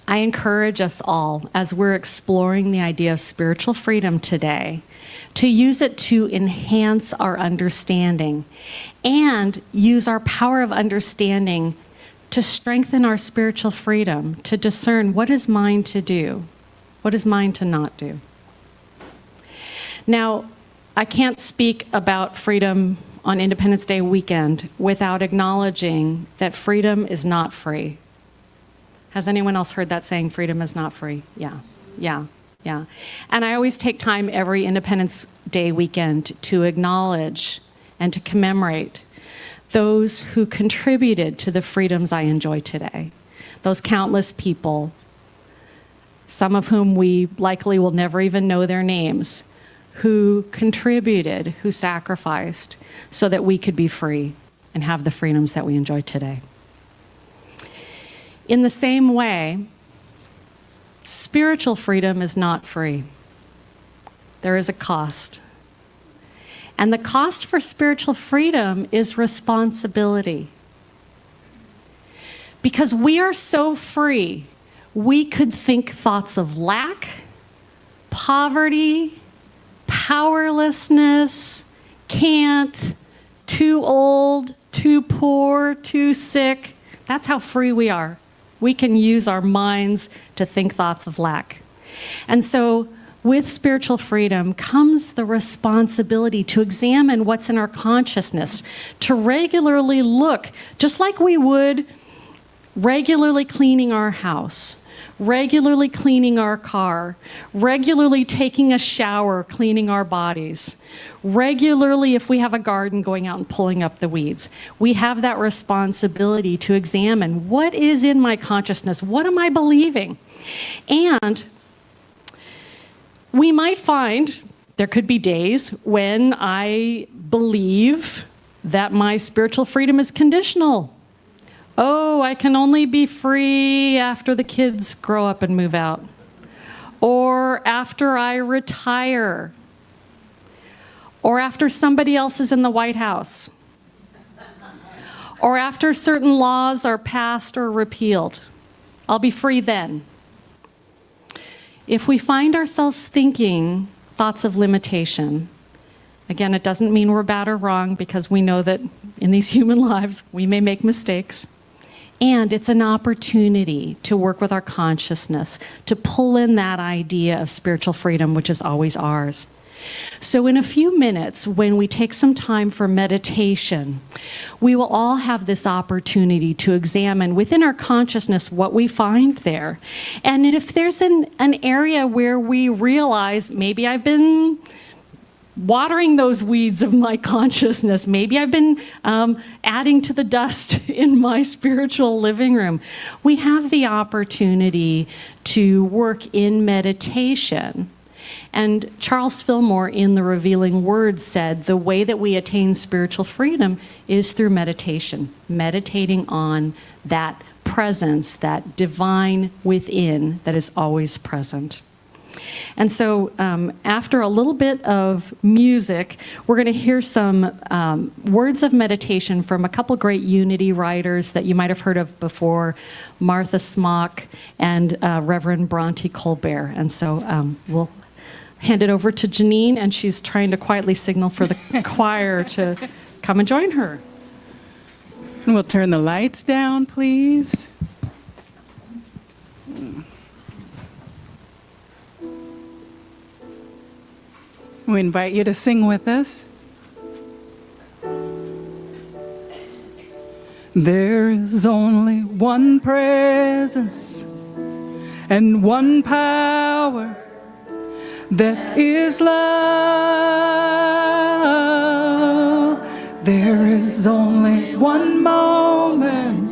I encourage us all, as we're exploring the idea of spiritual freedom today, to use it to enhance our understanding and use our power of understanding to strengthen our spiritual freedom, to discern what is mine to do, what is mine to not do. Now, I can't speak about freedom on Independence Day weekend without acknowledging that freedom is not free. Has anyone else heard that saying, freedom is not free? Yeah, yeah, yeah. And I always take time every Independence Day weekend to acknowledge and to commemorate those who contributed to the freedoms I enjoy today. Those countless people, some of whom we likely will never even know their names, who contributed, who sacrificed so that we could be free and have the freedoms that we enjoy today. In the same way, spiritual freedom is not free. There is a cost. And the cost for spiritual freedom is responsibility. Because we are so free, we could think thoughts of lack, poverty, powerlessness, can't, too old, too poor, too sick. That's how free we are. We can use our minds to think thoughts of lack. And so with spiritual freedom comes the responsibility to examine what's in our consciousness, to regularly look, just like we would regularly cleaning our house, regularly cleaning our car, regularly taking a shower, cleaning our bodies, regularly, if we have a garden, going out and pulling up the weeds. We have that responsibility to examine what is in my consciousness, what am I believing? And we might find there could be days when I believe that my spiritual freedom is conditional. Oh, I can only be free after the kids grow up and move out, or after I retire, or after somebody else is in the White House, or after certain laws are passed or repealed. I'll be free then. If we find ourselves thinking thoughts of limitation, again, it doesn't mean we're bad or wrong, because we know that in these human lives we may make mistakes. And it's an opportunity to work with our consciousness, to pull in that idea of spiritual freedom, which is always ours. So in a few minutes, when we take some time for meditation, we will all have this opportunity to examine within our consciousness what we find there. And if there's an area where we realize, maybe I've been watering those weeds of my consciousness, maybe I've been adding to the dust in my spiritual living room, we have the opportunity to work in meditation. And Charles Fillmore in The Revealing Word said the way that we attain spiritual freedom is through meditation, meditating on that presence, that divine within that is always present. And so after a little bit of music, we're going to hear some words of meditation from a couple great unity writers that you might have heard of before, Martha Smock and Reverend Bronte Colbert. And so we'll hand it over to Janine, and she's trying to quietly signal for the choir to come and join her. And we'll turn the lights down, please. We invite you to sing with us. There is only one presence and one power that is love. There is only one moment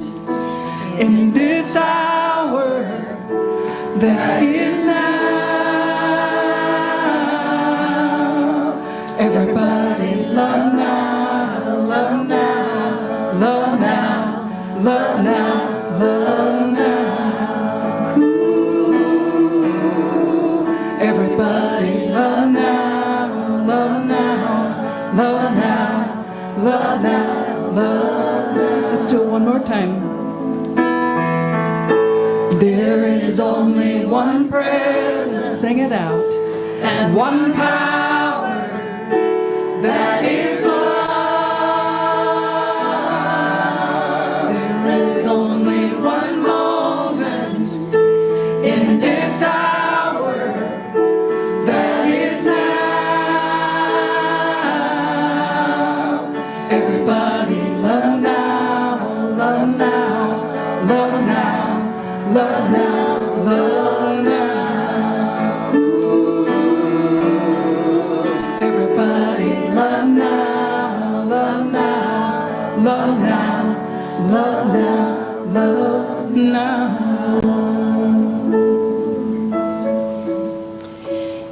in this hour that is now. Everybody love now, love now, love now, love now, love now. Ooh. Everybody love now, love now, love now, love now, love now. Let's do it one more time. There is only one presence, sing it out, and one power that is love. There is only one moment in this hour that is now. Everybody love now, love now, love now, love now, love now. Everybody love now, love now, love now, love now, love now.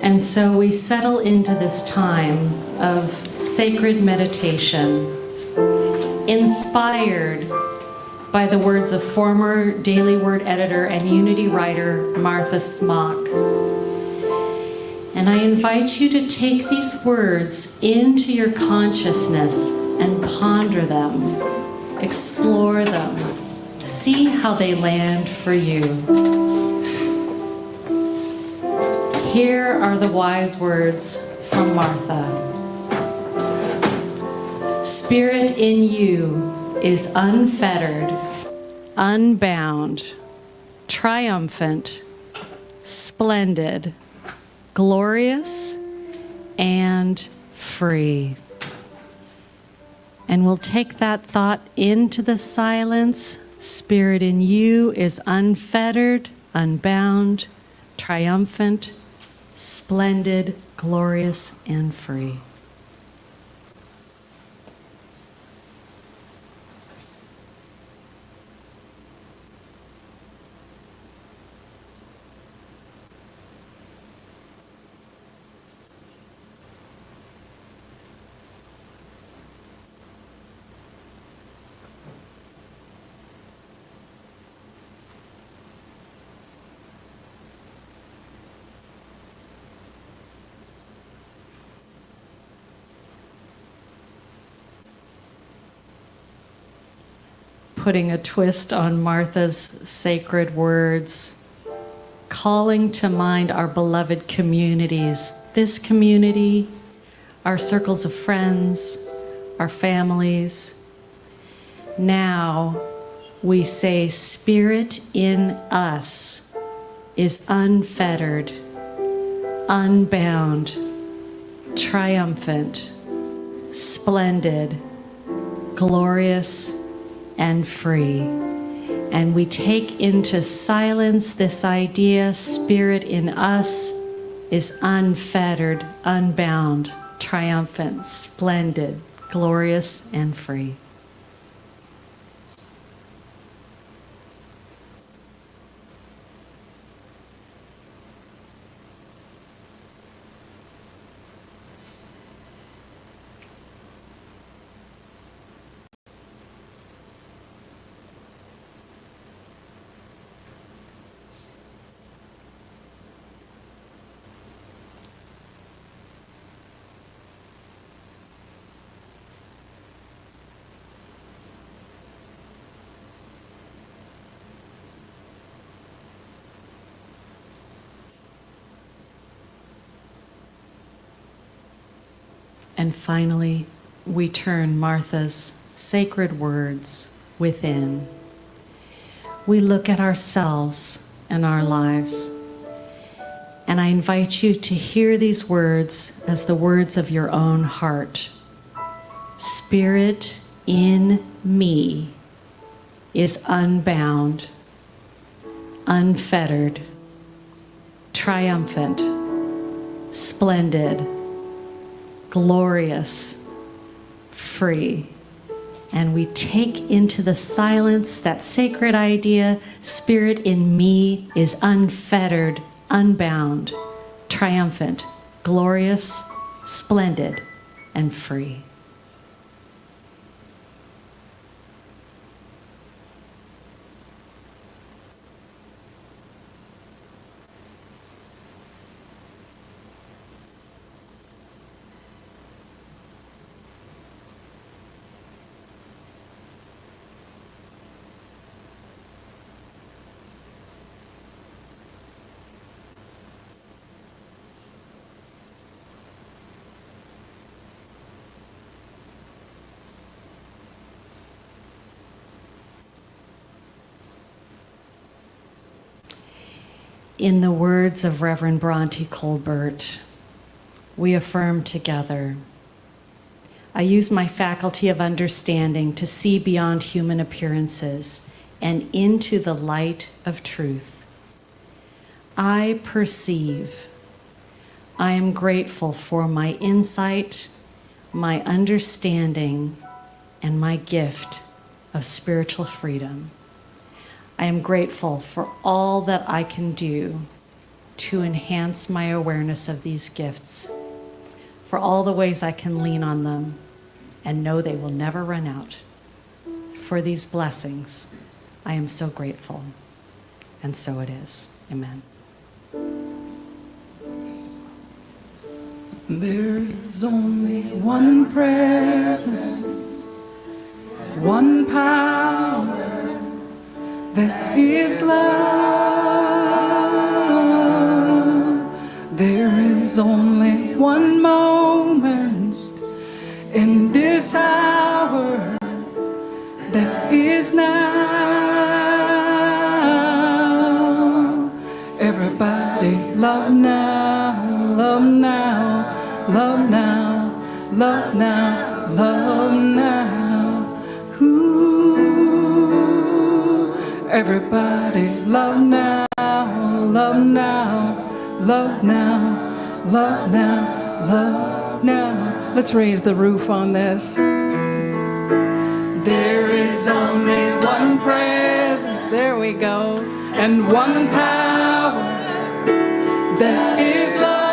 And so we settle into this time of sacred meditation, inspired by the words of former Daily Word editor and Unity writer Martha Smock. And I invite you to take these words into your consciousness and ponder them, explore them, see how they land for you. Here are the wise words from Martha. Spirit in you is unfettered, unbound, triumphant, splendid, glorious, and free. And we'll take that thought into the silence. Spirit in you is unfettered, unbound, triumphant, splendid, glorious, and free. Putting a twist on Martha's sacred words, calling to mind our beloved communities. This community, our circles of friends, our families. Now we say, Spirit in us is unfettered, unbound, triumphant, splendid, glorious, and free. And we take into silence this idea, Spirit in us is unfettered, unbound, triumphant, splendid, glorious, and free. And finally, we turn Martha's sacred words within. We look at ourselves and our lives. And I invite you to hear these words as the words of your own heart. Spirit in me is unbound, unfettered, triumphant, splendid, glorious, free. And we take into the silence that sacred idea, Spirit in me is unfettered, unbound, triumphant, glorious, splendid, and free. In the words of Reverend Bronte Colbert, we affirm together, I use my faculty of understanding to see beyond human appearances and into the light of truth. I perceive. I am grateful for my insight, my understanding, and my gift of spiritual freedom. I am grateful for all that I can do to enhance my awareness of these gifts, for all the ways I can lean on them and know they will never run out. For these blessings, I am so grateful. And so it is. Amen. There's only one presence, one power, that is love. There is only one moment in this hour, that is now. Everybody love now, love now, love now, love now, love now. Ooh. Everybody love now, love now, love now, love now, love now. Let's raise the roof on this. There is only one presence, there we go, and one power, that is love.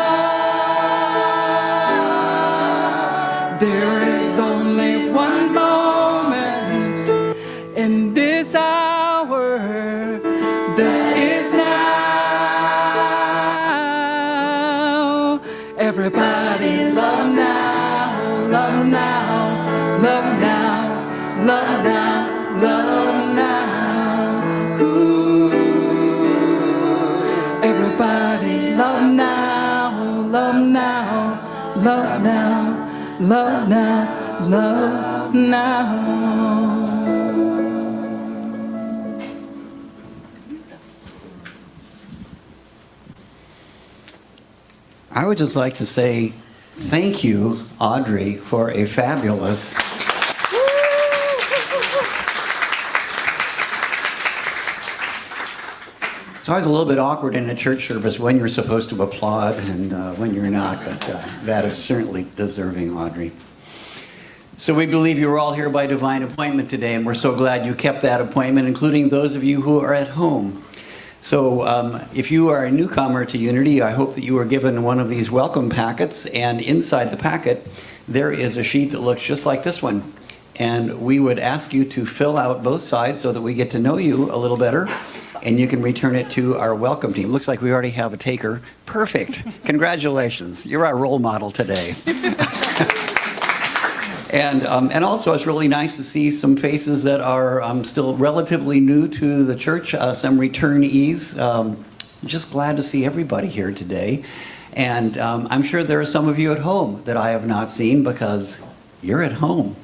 There is only one moment in this hour, that is now. Everybody love now, love now, love now, love now, love now. Ooh. Everybody love now, love now, love now, love now, love now. I would just like to say thank you, Audrey, for a fabulous. It's always a little bit awkward in a church service when you're supposed to applaud and when you're not, but that is certainly deserving, Audrey. So we believe you were all here by divine appointment today, and we're so glad you kept that appointment, including those of you who are at home. So if you are a newcomer to Unity, I hope that you were given one of these welcome packets, and inside the packet there is a sheet that looks just like this one. And we would ask you to fill out both sides so that we get to know you a little better, and you can return it to our welcome team. Looks like we already have a taker. Perfect. Congratulations. You're our role model today. And also, it's really nice to see some faces that are still relatively new to the church, some returnees. Just glad to see everybody here today. And I'm sure there are some of you at home that I have not seen because you're at home.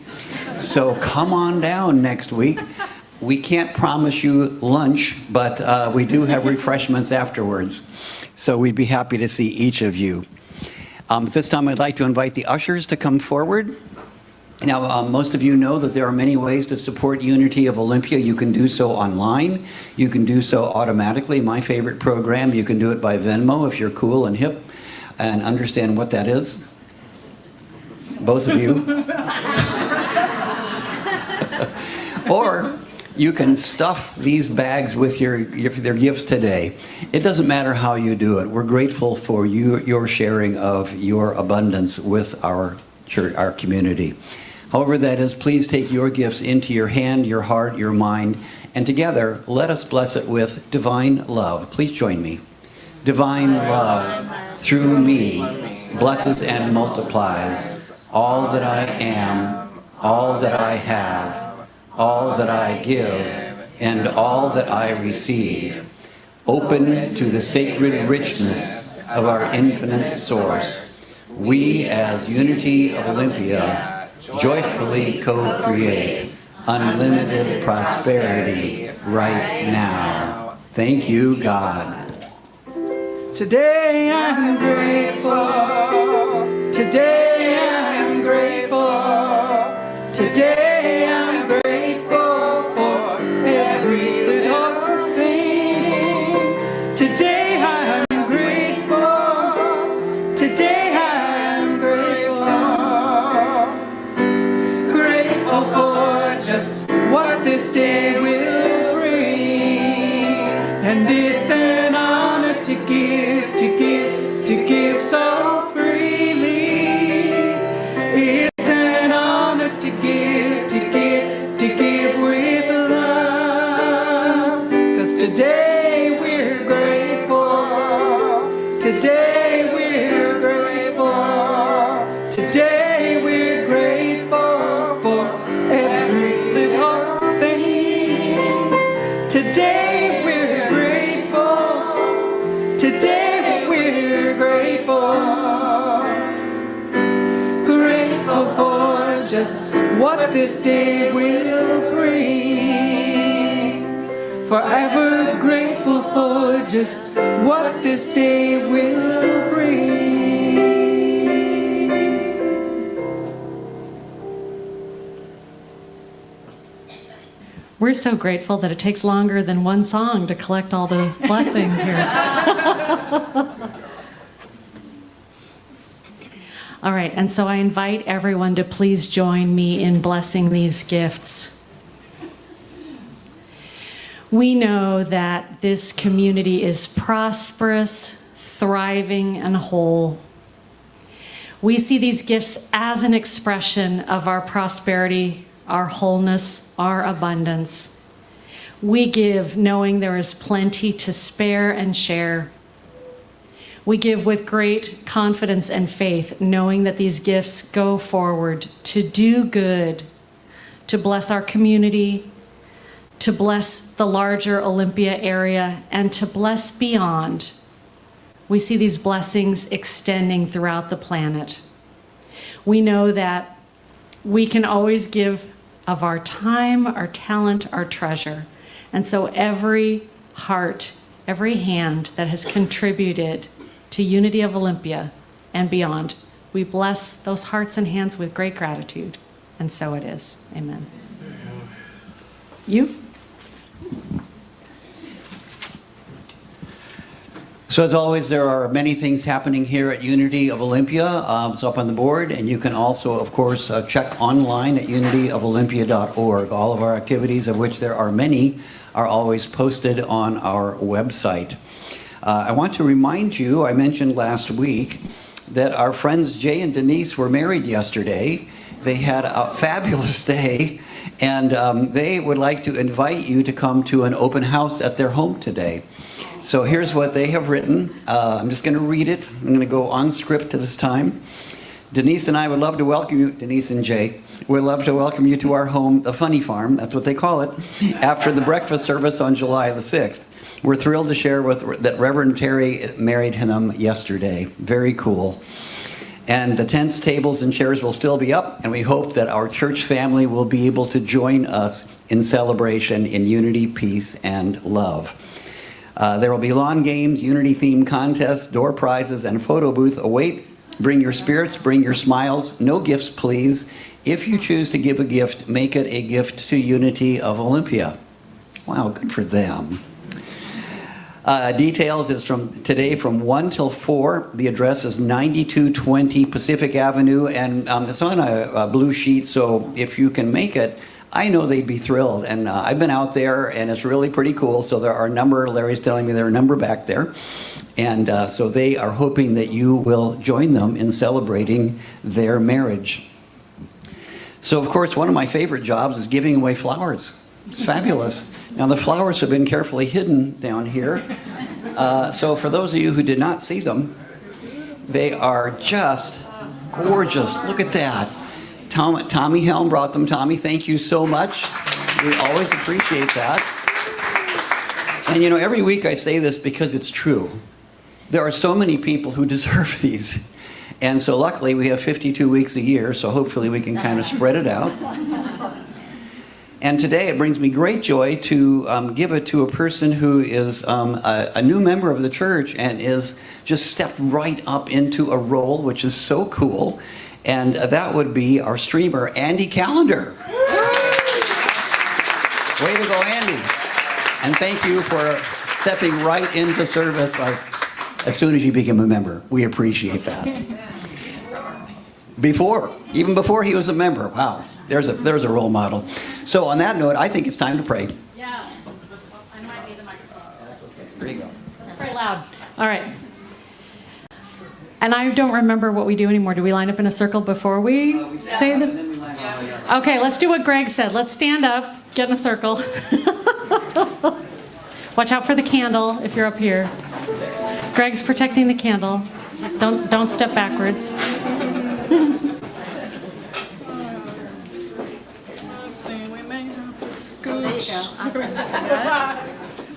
So come on down next week. We can't promise you lunch, but we do have refreshments afterwards. So we'd be happy to see each of you. At this time, I'd like to invite the ushers to come forward. Now, most of you know that there are many ways to support Unity of Olympia. You can do so online. You can do so automatically. My favorite program, you can do it by Venmo if you're cool and hip and understand what that is. Both of you. Or you can stuff these bags with their gifts today. It doesn't matter how you do it. We're grateful for your sharing of your abundance with our church, our community. However that is, please take your gifts into your hand, your heart, your mind, and together let us bless it with divine love. Please join me. Divine love through me blesses and multiplies all that I am, all that I have, all that I give, and all that I receive, open to the sacred richness of our infinite source. We, as Unity of Olympia, joyfully co-create unlimited prosperity right now. Thank you, God. Today I'm grateful. Today I'm grateful. Today I'm grateful for every And it's an honor to give so freely. It's an honor to give with love. 'Cause today we're grateful. Today we're grateful. Today we're grateful for every little thing. Today we're grateful. Today we're grateful. Grateful for just what this day will bring. Forever grateful for just what this day will bring. We're so grateful that it takes longer than one song to collect all the blessing here. All right, and so I invite everyone to please join me in blessing these gifts. We know that this community is prosperous, thriving, and whole. We see these gifts as an expression of our prosperity, our wholeness, our abundance. We give knowing there is plenty to spare and share. We give with great confidence and faith, knowing that these gifts go forward to do good, to bless our community, to bless the larger Olympia area, and to bless beyond. We see these blessings extending throughout the planet. We know that we can always give of our time, our talent, our treasure. And so every heart, every hand that has contributed to Unity of Olympia and beyond, we bless those hearts and hands with great gratitude. And so it is. Amen. You? So as always, there are many things happening here at Unity of Olympia. It's up on the board, and you can also, of course, check online at unityofolympia.org. All of our activities, of which there are many, are always posted on our website. I want to remind you, I mentioned last week, that our friends Jay and Denise were married yesterday. They had a fabulous day, and they would like to invite you to come to an open house at their home today. So here's what they have written. I'm just going to read it. I'm going to go on script this time. Denise and I would love to welcome you, Denise and Jay, we'd love to welcome you to our home, the Funny Farm, that's what they call it, after the breakfast service on July the 6th. We're thrilled to share that Reverend Terry married him yesterday. Very cool. And the tents, tables, and chairs will still be up, and we hope that our church family will be able to join us in celebration in unity, peace, and love. There will be lawn games, unity-themed contests, door prizes, and a photo booth await. Bring your spirits, bring your smiles. No gifts, please. If you choose to give a gift, make it a gift to Unity of Olympia. Wow, good for them. Details is from today from 1 till 4. The address is 9220 Pacific Avenue, and it's on a blue sheet, so if you can make it, I know they'd be thrilled. And I've been out there, and it's really pretty cool. So there are a number, Larry's telling me there are a number back there. And so they are hoping that you will join them in celebrating their marriage. So, of course, one of my favorite jobs is giving away flowers. It's fabulous. Now, the flowers have been carefully hidden down here. So for those of you who did not see them, they are just gorgeous. Look at that. Tommy Helm brought them. Tommy, thank you so much. We always appreciate that. And you know, every week I say this because it's true. There are so many people who deserve these. And so luckily we have 52 weeks a year, so hopefully we can kind of spread it out. And today it brings me great joy to give it to a person who is a new member of the church and is just stepped right up into a role, which is so cool. And that would be our streamer, Andy Callender. Way to go, Andy. And thank you for stepping right into service like as soon as you became a member. We appreciate that. Even before he was a member. Wow, there's a role model. So on that note, I think it's time to pray. Yes. I might need the microphone. That's okay. loud. All right. And I don't remember what we do anymore. Do we line up in a circle before we say them? Okay, let's do what Greg said. Let's stand up, get in a circle. Watch out for the candle if you're up here. Greg's protecting the candle. Don't step backwards. Let's see, we may have to scooch.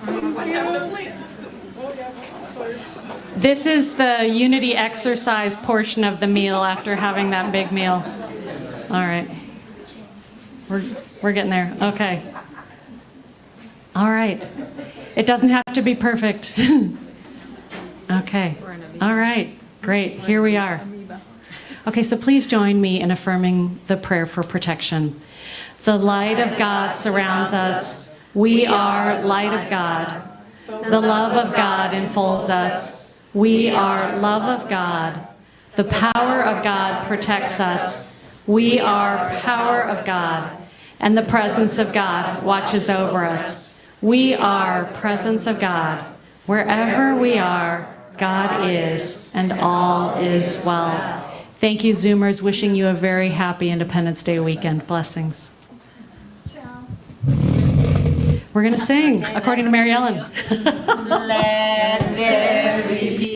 There you go. Awesome. This is the unity exercise portion of the meal after having that big meal. All right. We're getting there. Okay. All right. It doesn't have to be perfect. Okay. All right. Great. Here we are. Okay, so please join me in affirming the prayer for protection. The light of God surrounds us. We are light of God. The love of God enfolds us. We are love of God. The power of God protects us. We are power of God. And the presence of God watches over us. We are presence of God. Wherever we are, God is, and all is well. Thank you, Zoomers. Wishing you a very happy Independence Day weekend. Blessings. We're going to sing, according to Mary Ellen. Let there be peace.